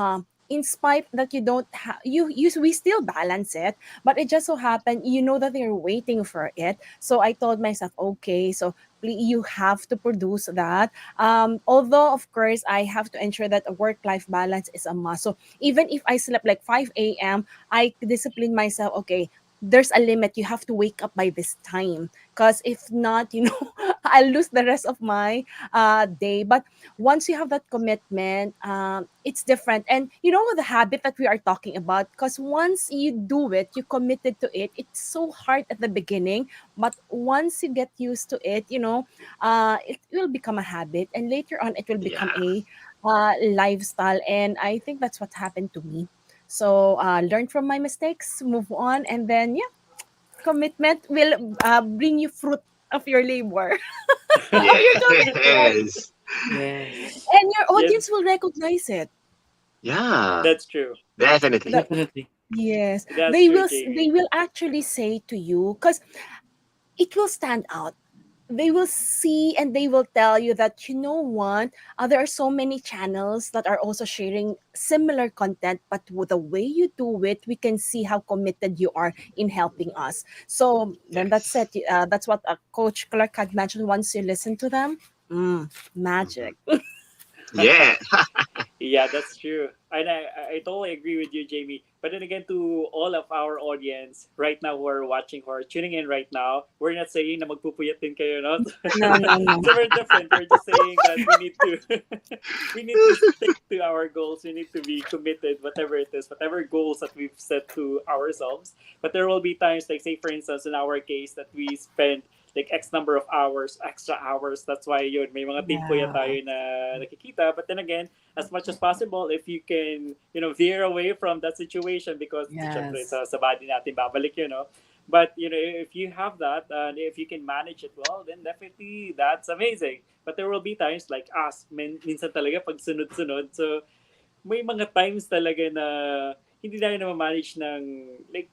in spite that you don't have we still balance it, but it just so happened, that they're waiting for it. So I told myself, okay, so you have to produce that. Although of course I have to ensure that a work life balance is a must. So even if I slept like 5 a.m., I discipline myself, okay, there's a limit, you have to wake up by this time, because if not, I'll lose the rest of my day. But once you have that commitment, it's different. And the habit that we are talking about, because once you do it, you committed to it. It's so hard at the beginning, but once you get used to it, it will become a habit, and later on, it will become Yeah. a lifestyle. And I think that's what happened to me. So learn from my mistakes, move on, and then yeah, commitment will bring you fruit of your labor, of your commitment, Yes. Yes. and your Yes, audience will recognize it. Yeah. that's true. Definitely. That Definitely. yes, That's true, they Jamie. will actually say to you, because it will stand out. They will see and they will tell you that, what, there are so many channels that are also sharing similar content, but with the way you do it, we can see how committed you are in helping us. So then that's Yes. it. That's what Coach Clark had mentioned. Once you listen to them, Mhm. magic. Yeah. Yeah, that's true. And I totally agree with you, Jamie. But then again, to all of our audience right now who are watching, who are tuning in right now, we're not saying na magpupuyat din kayo, no? No, no, no. So we're different. We're just saying that we need to we need to stick to our goals. We need to be committed, whatever it is, whatever goals that we've set to ourselves. But there will be times, like say for instance, in our case, that we spend like X number of hours, extra hours. That's why yun, may mga team kuya Yeah. tayo na nakikita. But then again, as much as possible, if you can, veer away from that situation because syempre Yes. sa body natin babalik But, if you have that and if you can manage it well, then definitely that's amazing. But there will be times like us, minsan talaga pag sunod-sunod. So, may mga times talaga na hindi tayo na manage ng like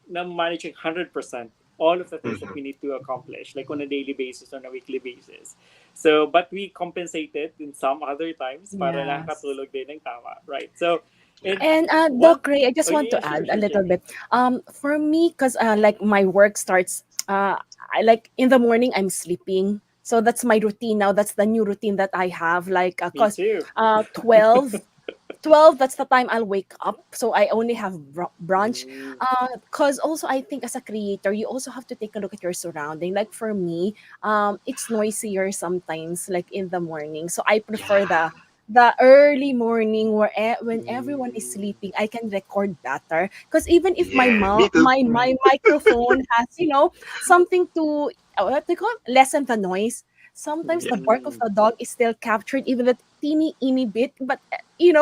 na managing 100% all of the things that Mhm. we need to accomplish like on a daily basis on a weekly basis. So but we compensate it in some other times para Yes. nakakatulog din ng tama, right? So Yeah. and And one Doc Ray, I just oh want yeah, to yeah, sure, add a sure, little Jamie. bit. For me, cause like my work starts. I like in the morning I'm sleeping, so that's my routine now. That's the new routine that I have. Like, Me cause too. 12, that's the time I'll wake up. So I only have brunch. Mm, Cause also I think as a creator, you also have to take a look at your surrounding. Like for me, it's noisier sometimes, like in the morning. So I prefer Yeah. the early morning where when everyone is mm, sleeping, I can record better. Because even if my Yeah. Me too. my Right. microphone has something to what they call it, lessen the noise. Sometimes Yeah. the bark of mm, the dog is still captured, even the teeny bit, but it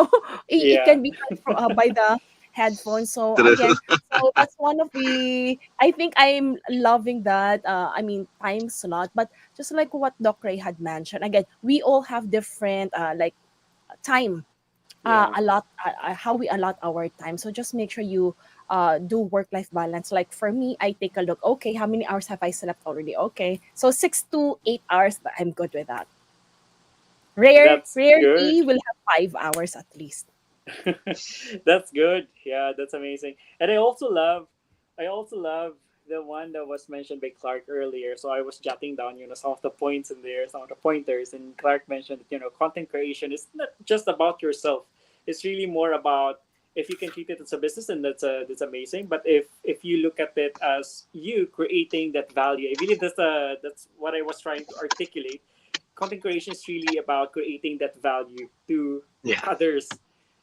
yeah. can be heard by the headphones. So True. again, so that's one of the. I think I'm loving that. I mean, time slot, but just like what Doc Ray had mentioned, again, we all have different time. Yeah, How we allot our time. So just make sure you do work life balance. Like for me, I take a look. Okay, how many hours have I slept already? Okay, so 6 to 8 hours. I'm good with that. that's Rarely good. will have 5 hours at least. That's good. Yeah, that's amazing. And I also love the one that was mentioned by Clark earlier. So I was jotting down, some of the points in there, some of the pointers, and Clark mentioned that, content creation is not just about yourself. It's really more about if you can treat it as a business, and that's amazing. But if you look at it as you creating that value, I believe that's what I was trying to articulate. Content creation is really about creating that value to Yeah. others.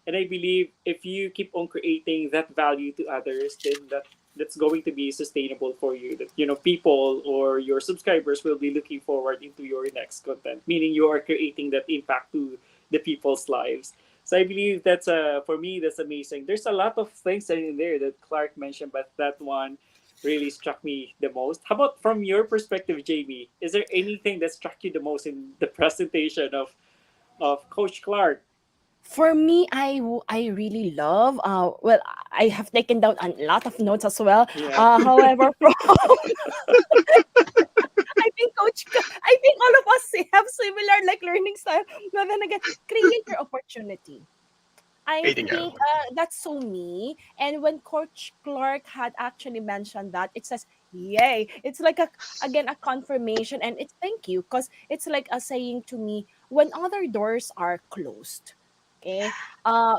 And I believe if you keep on creating that value to others, then that's going to be sustainable for you. That people or your subscribers will be looking forward into your next content, meaning you are creating that impact to the people's lives. So I believe that's for me that's amazing. There's a lot of things in there that Clark mentioned, but that one really struck me the most. How about from your perspective, Jamie? Is there anything that struck you the most in the presentation of Coach Clark? For me, I really love. Well, I have taken down a lot of notes as well. Yeah. However, I think all of us have similar like learning style. But then again, create your opportunity. I Eating think out. that's so me. And when Coach Clark had actually mentioned that, it says, "Yay!" It's like a confirmation, and it's thank you because it's like a saying to me when other doors are closed. Okay, uh,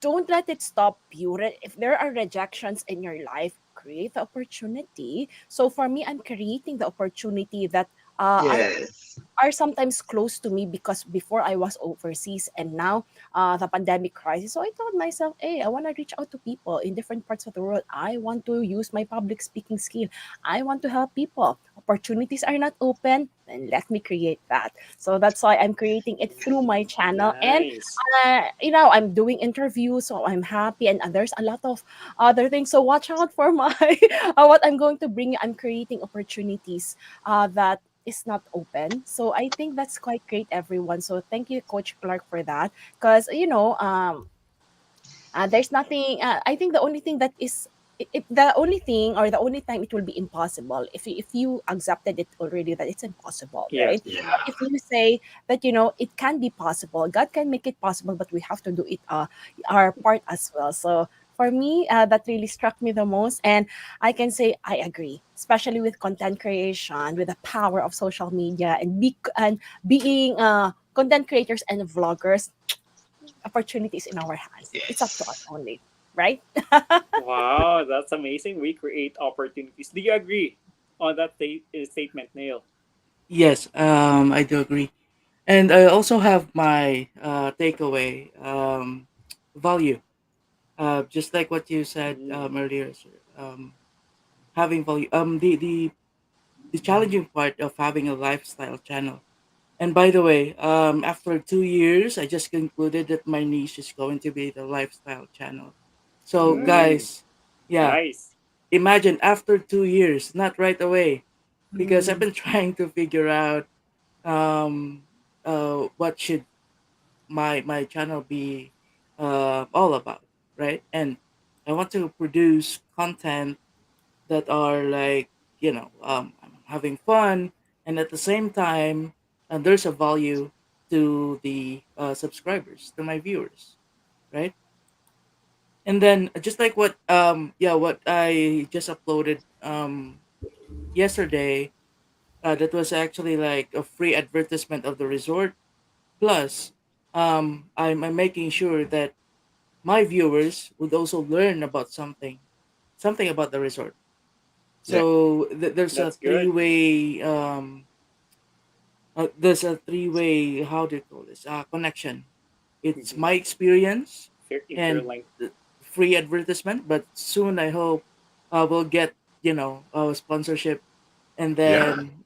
don't let it stop you. If there are rejections in your life, create the opportunity. So for me, I'm creating the opportunity that Yes. are sometimes close to me because before I was overseas and now the pandemic crisis. So I told myself, hey, I want to reach out to people in different parts of the world. I want to use my public speaking skill. I want to help people. Opportunities are not open, then let me create that. So that's why I'm creating it through my channel. And Nice. I'm doing interviews, so I'm happy. And there's a lot of other things. So watch out for my what I'm going to bring you. I'm creating opportunities that is not open. So I think that's quite great, everyone. So thank you, Coach Clark, for that. Because there's nothing. I think the only thing that is the only thing or the only time it will be impossible if you accepted it already that it's impossible, Yeah. right? Yeah. But if you say that it can be possible, God can make it possible, but we have to do it our part as well. So for me, that really struck me the most, and I can say I agree, especially with content creation, with the power of social media, and being content creators and vloggers. Opportunities in our hands. It's up to us Yes. only, right? Wow, that's amazing. We create opportunities. Do you agree on that statement, Neil? Yes, I do agree. And I also have my takeaway value. Just like what you said Mm. earlier, sir. Having value. The the challenging part of having a lifestyle channel. And by the way, after 2 years, I just concluded that my niche is going to be the lifestyle channel. So, Mm, guys, yeah, nice. imagine after 2 years, not right away, because I've Mm. been trying to figure out um, what should my channel be all about, right? And I want to produce content that are like, I'm having fun, and at the same time, there's a value to the subscribers, to my viewers, right? And then just like what I just uploaded yesterday, that was actually like a free advertisement of the resort. Plus, I'm making sure that my viewers would also learn about something about the resort. Yeah. So there's a That's good. three-way, how do you call this, connection. It's my experience and Interlink. the free advertisement, but soon I hope we'll get sponsorship and Yeah. then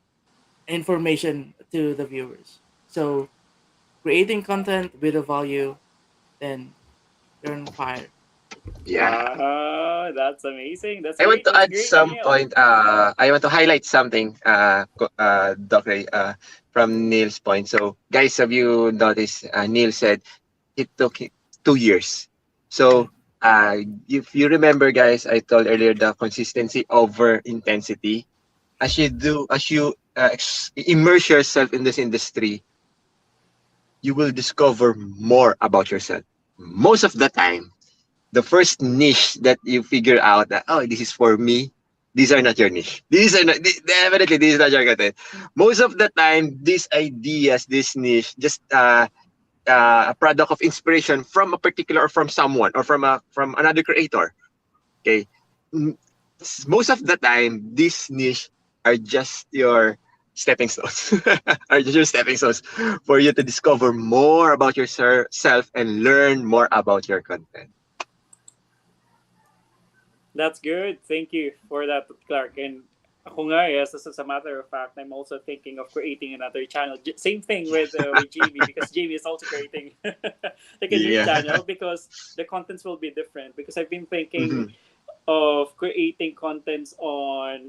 information to the viewers. So creating content with a value, then you're on fire. Yeah. That's amazing. That's I want great. to That's add great, some Neil. point. I want to highlight something, Doc Ray, from Neil's point. So, guys, have you noticed? Neil said it took 2 years. Yeah. So, if you remember, guys, I told earlier the consistency over intensity. As you immerse yourself in this industry, you will discover more about yourself. Most of the time, the first niche that you figure out that, oh, this is for me, these are not your niche. Definitely this is not your content. Most of the time, these ideas, this niche, just a product of inspiration from a particular, or from someone, or from another creator. Okay. Mm, Most of the time, these niche are just your stepping stones, are just your stepping stones for you to discover more about yourself and learn more about your content. That's good. Thank you for that, Clark. And ako nga, yes, as a matter of fact, I'm also thinking of creating another channel. Same thing with Jamie, because Jamie is also creating like a new Yeah. channel, because the contents will be different. Because I've been thinking Mhm. of creating contents on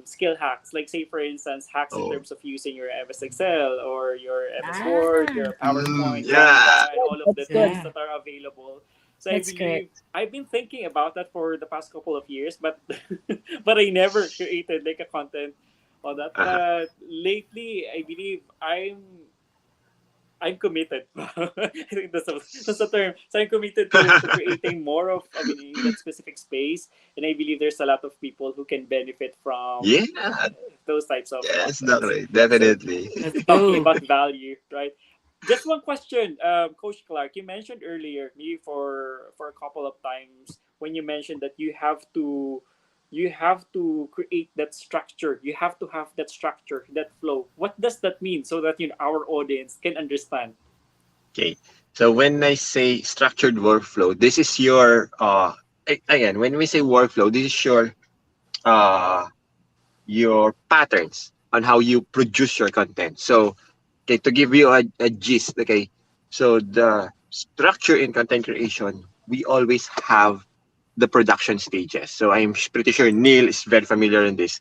skill hacks, like say for instance hacks in Oh. terms of using your MS Excel or your MS Word, Ah, your PowerPoint, Yeah. Canva, that's and good. all of the That's tools good. Yeah. that are available. So I That's great. believe I've been thinking about that for the past couple of years, but but I never created like a content on that. Uh-huh. But lately, I believe I'm committed. I think that's the term. So I'm committed to creating more of, I mean, in that specific space, and I believe there's a lot of people who can benefit from Yeah. those types of Yes, contents. Doctor. So Definitely. Let's talking go. about value, right? Just one question, Coach Clark. You mentioned earlier, maybe for a couple of times, when you mentioned that you have to create that structure. You have to have that structure, that flow. What does that mean, so that our audience can understand? Okay. So when I say structured workflow, this is your again, when we say workflow, this is uh your patterns on how you produce your content. So, okay, to give you a gist, okay. So the structure in content creation, we always have the production stages. So I'm pretty sure Neil is very familiar in this.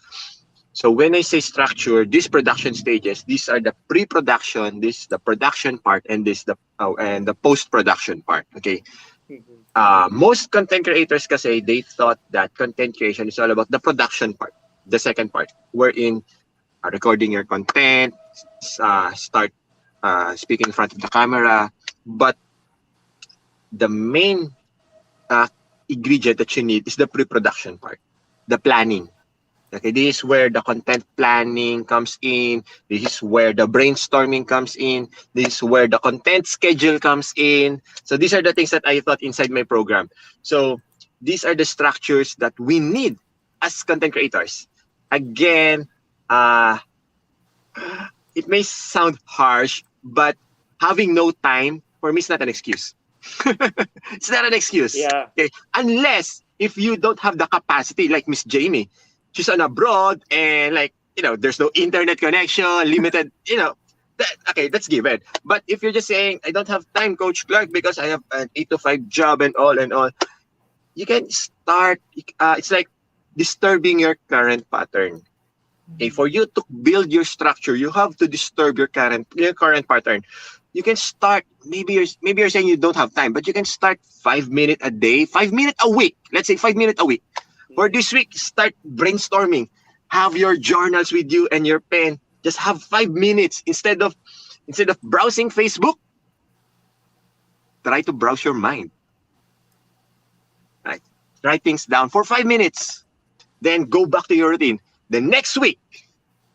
So when I say structure, these production stages, these are the pre-production, this the production part, and this the and the post-production part. Okay. Mhm. Most content creators kasi they thought that content creation is all about the production part, the second part, wherein recording your content, start speaking in front of the camera. But the main uh, ingredient that you need is the pre-production part, the planning. Okay, this is where the content planning comes in. This is where the brainstorming comes in. This is where the content schedule comes in. So these are the things that I thought inside my program. So these are the structures that we need as content creators. Again, uh, it may sound harsh, but having no time for me is not an excuse. It's not an excuse. Yeah. Okay. Unless if you don't have the capacity, like Miss Jamie, she's on abroad and like there's no internet connection, limited, okay, that's given. But if you're just saying, I don't have time, Coach Clark, because I have an 8 to 5 job and all, you can start, it's like disturbing your current pattern. Okay, for you to build your structure, you have to disturb your current pattern. You can start. Maybe you're saying you don't have time, but you can start 5 minutes a day, 5 minutes a week. Let's say 5 minutes a week. For this week, start brainstorming. Have your journals with you and your pen. Just have 5 minutes instead of browsing Facebook. Try to browse your mind. Right? Write things down for 5 minutes. Then go back to your routine. The next week,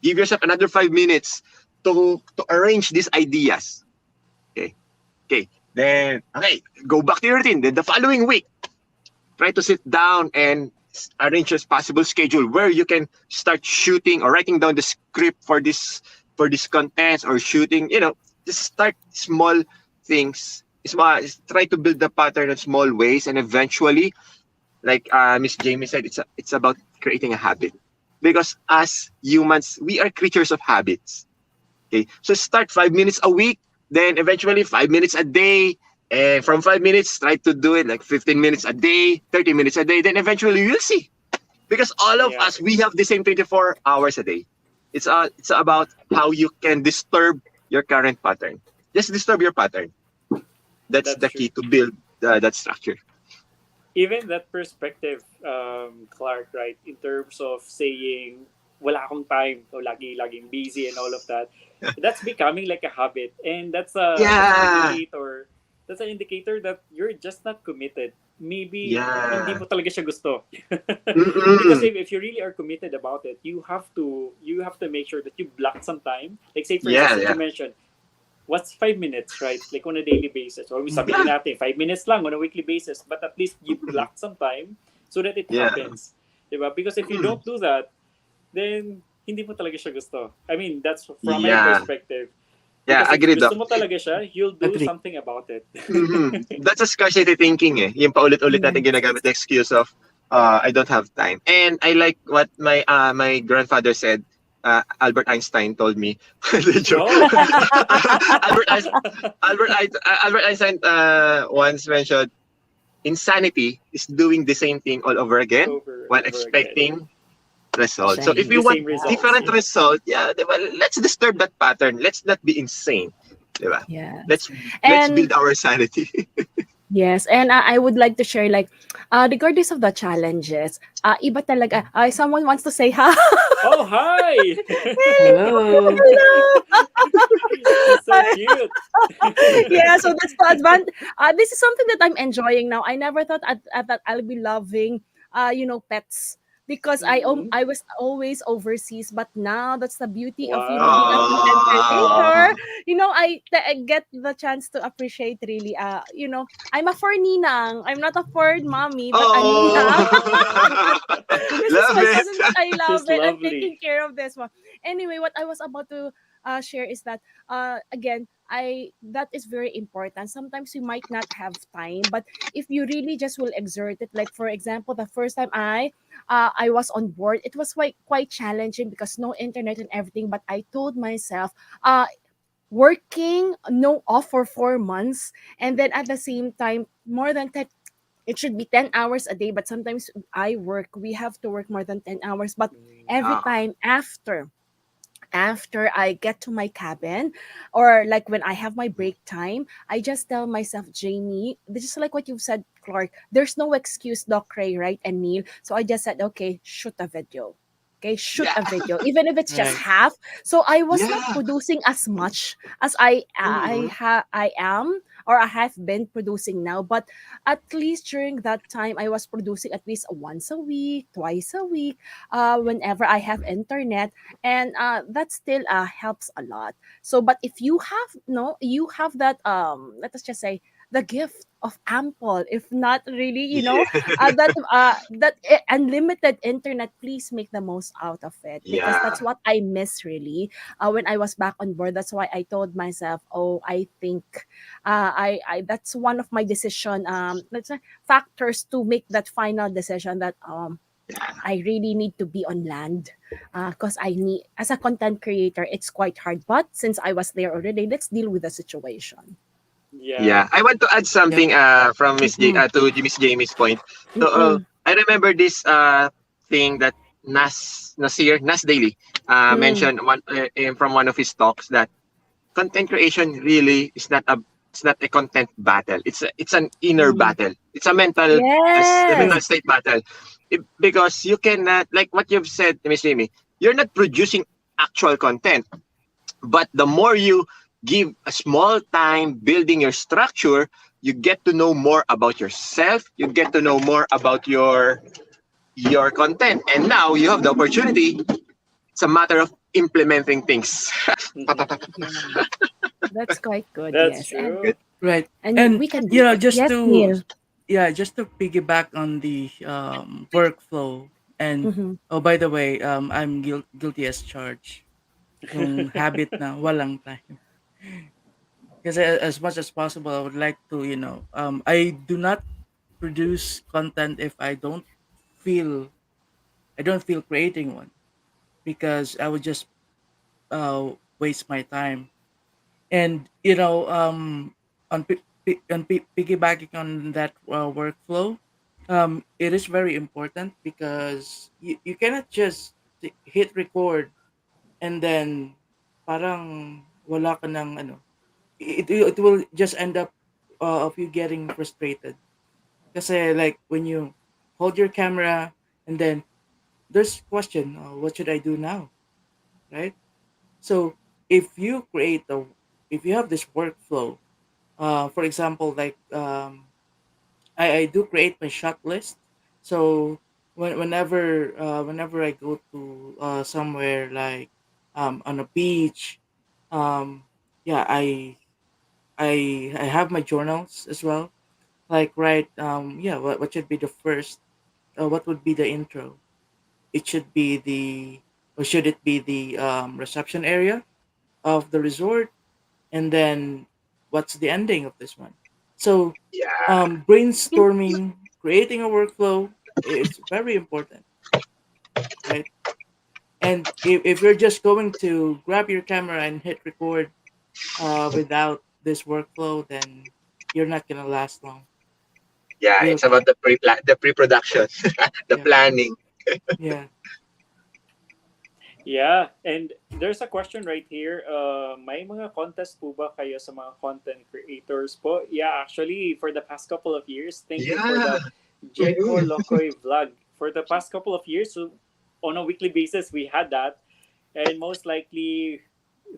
give yourself another 5 minutes to arrange these ideas. Okay. Okay. Then go back to your routine. Then the following week, try to sit down and arrange a possible schedule where you can start shooting or writing down the script for this contents or shooting. Just start small things. Try to build the pattern in small ways, and eventually, like Miss Jamie said, it's about creating a habit. Because as humans, we are creatures of habits. Okay, so start 5 minutes a week, then eventually 5 minutes a day, and from 5 minutes, try to do it like 15 minutes a day, 30 minutes a day. Then eventually, you'll see. Because all of Yeah, us, we have the same 24 hours a day. It's about how you can disturb your current pattern. Just disturb your pattern. That's that's the true. key to build that structure. Even that perspective, Clark, right, in terms of saying, wala akong time, o laging busy and all of that, that's becoming like a habit. And Yeah. that's an indicator that you're just not committed. Maybe hindi Yeah. mo talaga siya gusto. Because Mm-mm. if you really are committed about it, you have to make sure that you block some time. Like say for instance, Yeah. that you Yeah. mentioned, what's 5 minutes, right? Like on a daily basis. Or sabihin Yeah. natin, 5 minutes lang on a weekly basis. But at least you block some time so that it Yeah. happens. Diba? Because if you Mm. don't do that, then hindi mo talaga siya gusto. I mean, that's from my Yeah. perspective. Yeah. Because if Agreed, gusto Doc. mo talaga siya, you'll do Agree. something about it. That's a scarcity thinking eh. Yung paulit-ulit Yeah. natin ginagamit the excuse of I don't have time. And I like what my grandfather said. Albert Einstein told me. The joke. Oh. Albert Einstein, Albert Einstein once mentioned insanity is doing the same thing all over again Over and while over again. expecting result. So if Shiny. we The want same results. different result, yeah, diba, let's disturb that pattern. Let's not be insane. Diba? Yes. Let's build And our sanity. yes, and I would like to share like, regardless of the challenges, iba talaga. Someone wants to say hi. Oh, hi! Hello. Hello. She's so cute. Yeah, so that's the advantage. This is something that I'm enjoying now. I never thought that I'll be loving, pets because Mhm. I was always overseas, but now that's the beauty of being a content Aww. creator. I get the chance to appreciate really. I'm a fur ninang. I'm not a fur mommy, but a ninang. Oh. This is Love my it. cousin, but I love She's it. I'm lovely. taking care of this one. Anyway, what I was about to share is that again, I that is very important. Sometimes you might not have time, but if you really just will exert it, like for example, the first time I was on board, it was quite challenging because no internet and everything. But I told myself, working no off for 4 months, and then at the same time, more than 10, it should be 10 hours a day. But sometimes we have to work more than 10 hours. But Mm. every Ah, time after I get to my cabin, or like when I have my break time, I just tell myself, Jamie, this is like what you've said, Clark. There's no excuse, Doc Ray, right, and Neil. So I just said, okay, shoot a video. Okay, shoot yeah. a video, even if it's just Right. half. So I was not Yeah. producing as much as I am, or I have been producing now. But at least during that time, I was producing at least once a week, twice a week, whenever I have internet, and that still helps a lot. So but if you have no you have that, let us just say, the gift of ample, if not really, Yeah. unlimited internet, please make the most out of it, because that's Yeah. what I miss really, when I was back on board. That's why I told myself, oh, I think, I that's one of my decision, let's say, factors to make that final decision, that I really need to be on land because I need, as a content creator, it's quite hard. But since I was there already, let's deal with the situation. Yeah. Yeah, I want to add Yep. something from Mm-mm, To Miss Jamie's point. So mm-mm, I remember this thing that Nas Daily mm, mentioned from one of his talks, that content creation really is not a content battle. It's an inner mm. battle. It's a mental Yes. mental Agree. state battle. Because you cannot, like what you've said, Miss Jamie, you're not producing actual content, but the more you give a small time building your structure, you get to know more about yourself, you get to know more about your content, and now you have the opportunity. It's a matter of implementing things. Mhm. Yeah. That's quite good. That's Yes. true. Right. And And we can do you know, it. Yes, Neil. just to piggyback on the workflow. And Mm-hmm. oh, by the way, I'm guilty as charged. Yung habit na walang time. Because as much as possible, I would like to, I do not produce content if feel I don't feel creating one, because I would just waste my time. And piggybacking on that workflow, it is very important because you cannot just hit record and then parang wala ka ng ano, it will just end up of you getting frustrated. Kasi like when you hold your camera and then there's question, what should I do now, right? So if you create a if you have this workflow, for example, like I do create my shot list. So whenever I go to somewhere like on a beach, um, yeah, I have my journals as well. Like write yeah, what should be the first, what would be the intro? It should be the or should it be the reception area of the resort, and then what's the ending of this one? So Yeah, brainstorming, creating a workflow is very important, right? And if you're just going to grab your camera and hit record without this workflow, then you're not gonna last long. yeah. Real It's about talk. the pre-production, the Yep. planning. Yeah. Yeah, and there's a question right here. May mga contest po ba kayo sa mga content creators po? Yeah, actually, for the past couple of years, thank you for Yeah. that Jeco Lokoy vlog. For the past couple of years, so on a weekly basis, we had that. And most likely,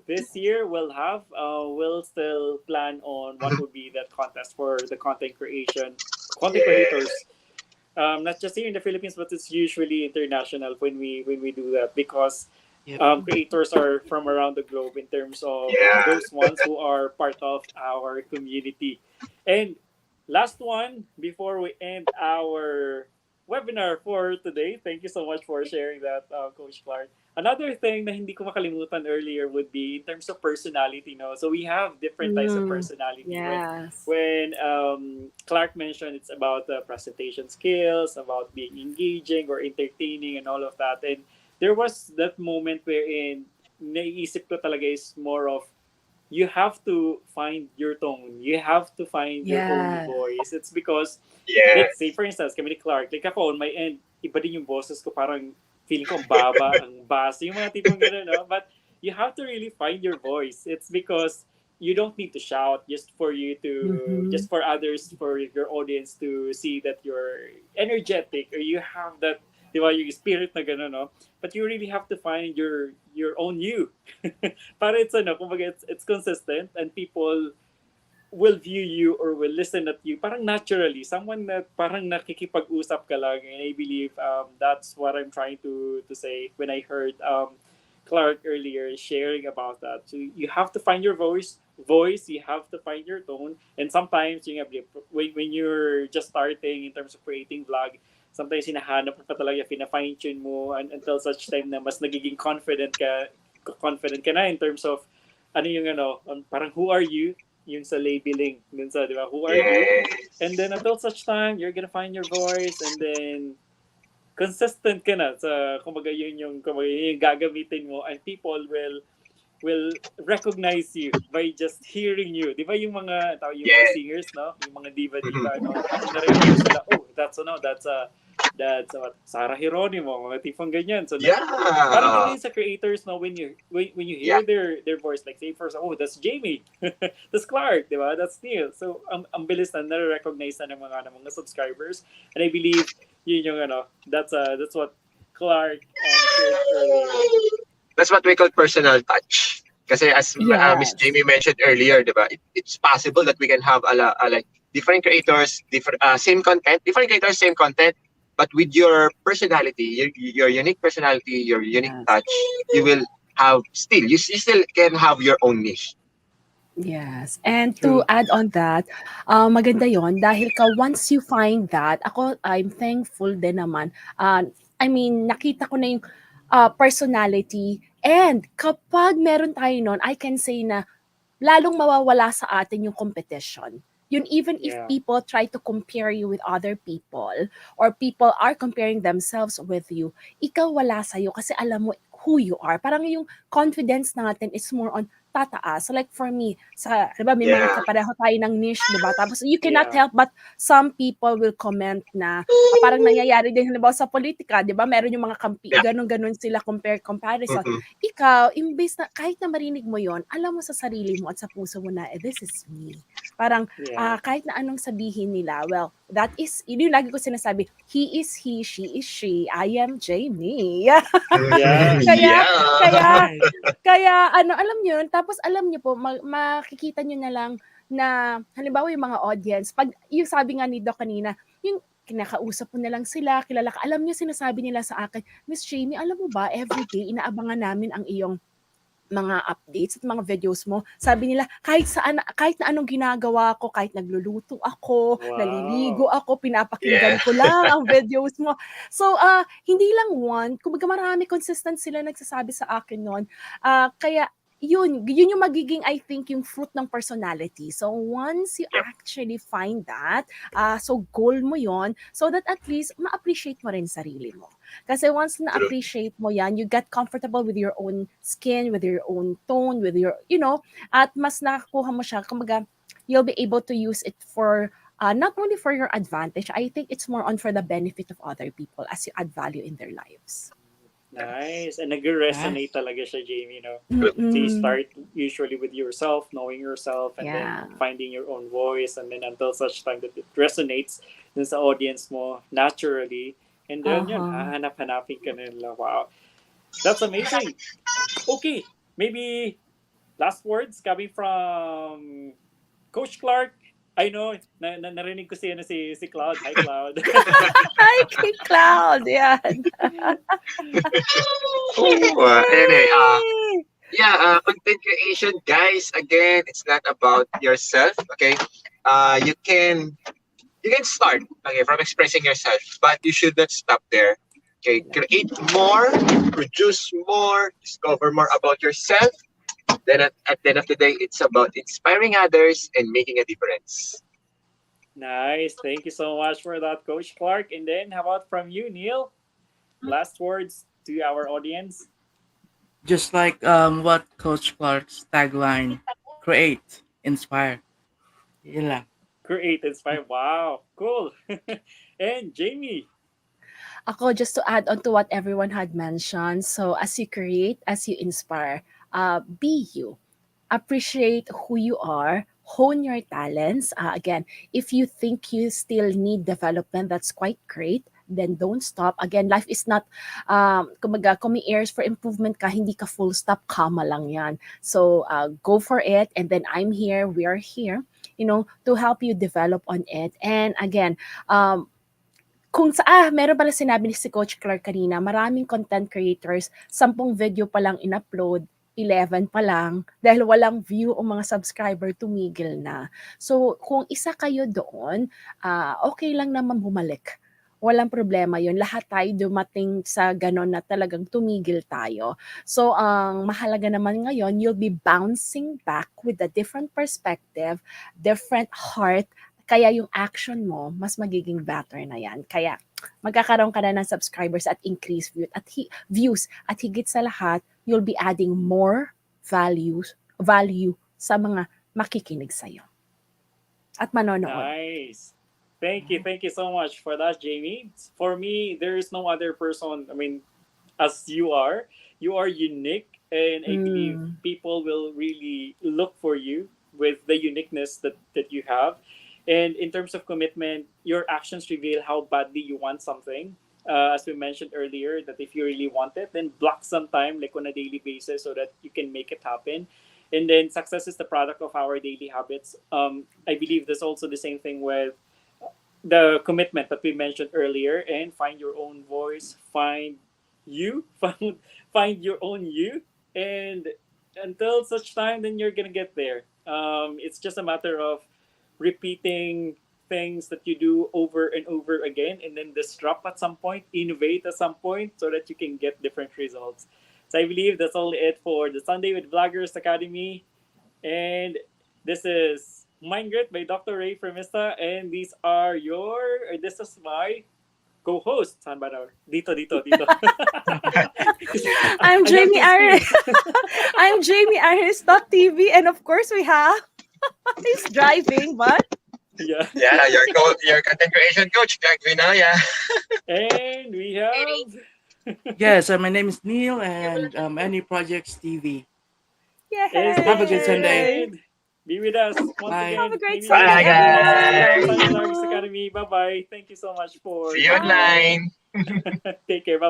this year we'll still plan on what would be that contest for the content Yeah. creators, not just here in the Philippines, but it's usually international when we do that because Yep. creators are from around the globe in terms of Yeah. those ones who are part of our community. And last one before we end our webinar for today. Thank you so much for sharing that, Coach Clark. Another thing na hindi ko makalimutan earlier would be in terms of personality. No, so we have different types of Mm, personality. yes. When Clark mentioned it's about presentation skills, about being engaging or entertaining and all of that. And there was that moment wherein naiisip ko talaga is more of you have to find your tone. You have to find your own Yeah. voice. It's because, Yeah. let's say, for instance, kami ni Clark, like ako on my end, iba din yung boses ko, parang feeling ko ang baba, ang bass, yung mga tipong gano'n, no? But you have to really find your voice. It's because you don't need to shout Mm-hmm. just for others, for your audience to see that you're energetic or you have that, di ba, yung spirit na gano'n, no? But you really have to find your own you. Para it's ano, kumbaga it's consistent and people will view you or will listen at you parang naturally. Someone that parang nakikipag-usap ka lang. And I believe that's what I'm trying to say when I heard Clark earlier sharing about that. So you have to find your voice, you have to find your tone. And sometimes yung when you're just starting in terms of creating vlog, sometimes hinahanap mo pa talaga, fine tune mo until such time na mas nagiging confident ka na in terms of ano yung ano, parang who are you, yung sa labeling dun sa, di ba, who are you? Yeah. And then until such time, you're gonna find your voice and then consistent ka na sa kumbaga yun yung gagamitin mo, and people will recognize you by just hearing you. Di ba yung mga Yeah. singers, no? Yung mga Mhm. diva-diva, no? Pag narinig mo sila, oh, that's what, Sarah Geronimo, mga tipong ganyan. So, parang Yeah. ganyan sa creators, no? When you Yeah. hear their voice, like say first, oh, that's Jamie, that's Clark, di ba? That's Neil. So, ang bilis na nare-recognize na ng mga subscribers. And I believe, yun yung, that's what Clark shared earlier. That's what we call personal touch. Kasi as Miss Yes. Jamie mentioned earlier, diba, it's possible that we can have like different creators, different same content, different creators, same content, but with your personality, your unique personality, your unique Yes. touch, you will have still you still can have your own niche. Yes. And to True. add on that, maganda yon dahil once you find that, ako, I'm thankful din naman. I mean, nakita ko na yung personality. And kapag meron tayo nun, I can say na lalong mawawala sa atin yung competition. Yun, even if Yeah. people try to compare you with other people or people are comparing themselves with you, ikaw wala sa'yo kasi alam mo who you are. Parang yung confidence natin is more on tataas. So like for me, di ba, may mga Yeah. kapareho tayo ng niche, di ba? Tapos you cannot Yeah. help but some people will comment na parang nangyayari din, halimbawa sa politika, di ba? Meron yung mga kampi, Yeah. ganun-ganun sila comparison. Mm-mm. Ikaw, imbes na kahit na marinig mo yon, alam mo sa sarili mo at sa puso mo na, this is me. Parang Yeah. kahit na anong sabihin nila, well, that is, yun yung lagi ko sinasabi, he is he, she is she, I am Jamie. Yeah. kaya, kaya, Yeah. Nice. kaya, alam nyo yun, tapos alam nyo po, makikita nyo na lang na, halimbawa yung mga audience, pag, yung sabi nga ni Doc kanina, yung kinakausap mo na lang sila, kilala ka, alam nyo, sinasabi nila sa akin, Miss Jamie, alam mo ba, everyday, inaabangan namin ang iyong mga updates at mga videos mo. Sabi nila, kahit na anong ginagawa ko, kahit nagluluto ako, naliligo Wow. ako, Yeah. pinapakinggan ko lang ang videos mo. So, hindi lang one, kumbaga marami consistent sila nagsasabi sa akin noon. Kaya, yun yung magiging, I think, yung fruit ng personality. So, once you Yep. actually find that, so goal mo yon so that at least ma-appreciate mo rin sarili mo. Kasi once True. na-appreciate mo yan, you get comfortable with your own skin, with your own tone, with your, at mas nakakuha mo siya, kumbaga, you'll be able to use it for, not only for your advantage, I think it's more on for the benefit of other people as you add value in their lives. Nice. And nag-resonate Nice. talaga siya, Jamie, no? True. So you Mm-mm. start usually with yourself, knowing yourself, and then Yeah. finding your own voice, and then until such time that it resonates dun sa audience mo naturally. And then yun, Uh-huh. hahanap-hanapin ka nila. Wow. That's amazing. Okay. Maybe last words coming from Coach Clark. I know, narinig ko si Cloud. Hi, Cloud. Hi, King Cloud! Yan. Anyway, Yay! content creation, guys. Again, it's not about yourself. Okay, you can start from expressing yourself, but you should not stop there. Okay, create more, produce more, discover more about yourself. Then at the end of the day, it's about inspiring others and making a difference. Nice. Thank you so much for that, Coach Clark. And then, how about from you, Neil? Last words to our audience. Just like what Coach Clark's tagline, create, inspire. Yun lang. Create, inspire. Wow, cool. And Jamie. Ako, just to add on to what everyone had mentioned, so as you create, as you inspire, be you. Appreciate who you are, hone your talents. Again, if you think you still need development, that's quite great. Then don't stop. Again, life is not, kumaga, kung may areas for improvement ka, hindi ka full stop, kama lang yan. So go for it. And then I'm here, we are here, to help you develop on it. And again, meron pala sinabi ni si Coach Clark kanina, maraming content creators, 10 video pa lang in-upload, 11 pa lang, dahil walang view o mga subscriber, tumigil na. So, kung isa kayo doon, okay lang naman bumalik. Walang problema yun. Lahat tayo dumating sa ganon na talagang tumigil tayo. So, ang mahalaga naman ngayon, you'll be bouncing back with a different perspective, different heart, kaya yung action mo, mas magiging better na yan. Kaya, magkakaroon ka na ng subscribers at increase views. At higit sa lahat, you'll be adding more value sa mga makikinig sa'yo at manonood. Nice. Thank you so much for that, Jamie. For me, there is no other person. I mean, as you are unique, and I believe Mm. people will really look for you with the uniqueness that you have. And in terms of commitment, your actions reveal how badly you want something. As we mentioned earlier, that if you really want it, then block some time, like on a daily basis, so that you can make it happen. And then success is the product of our daily habits. I believe there's also the same thing with the commitment that we mentioned earlier, and find your own voice, find you, find your own you, and until such time, then you're gonna get there. It's just a matter of repeating things that you do over and over again, and then disrupt at some point, innovate at some point, so that you can get different results. So I believe that's all it for the Sunday with Vloggers Academy. And this is Mind Grit by Dr. Ray Fremista. And this is my co-host. Saan ba daw? Dito. I'm I have Jamie two Aris. screens. I'm Jamie Aris.tv, and of course we have he's driving, but Yeah. Yeah, your content creation coach, Jack Vinoya. And we have Yes, my name is Neil, and Any Projects TV. and Have a stay good tuned Sunday. yay! and be with us once Bye. Have a again. great Maybe next Sunday, Bye, week. This is everyone. the guys. Thank Sunday Vloggers you. Academy. Bye bye. Thank you so much for See you tuning in. Bye. online. Take care. Bye.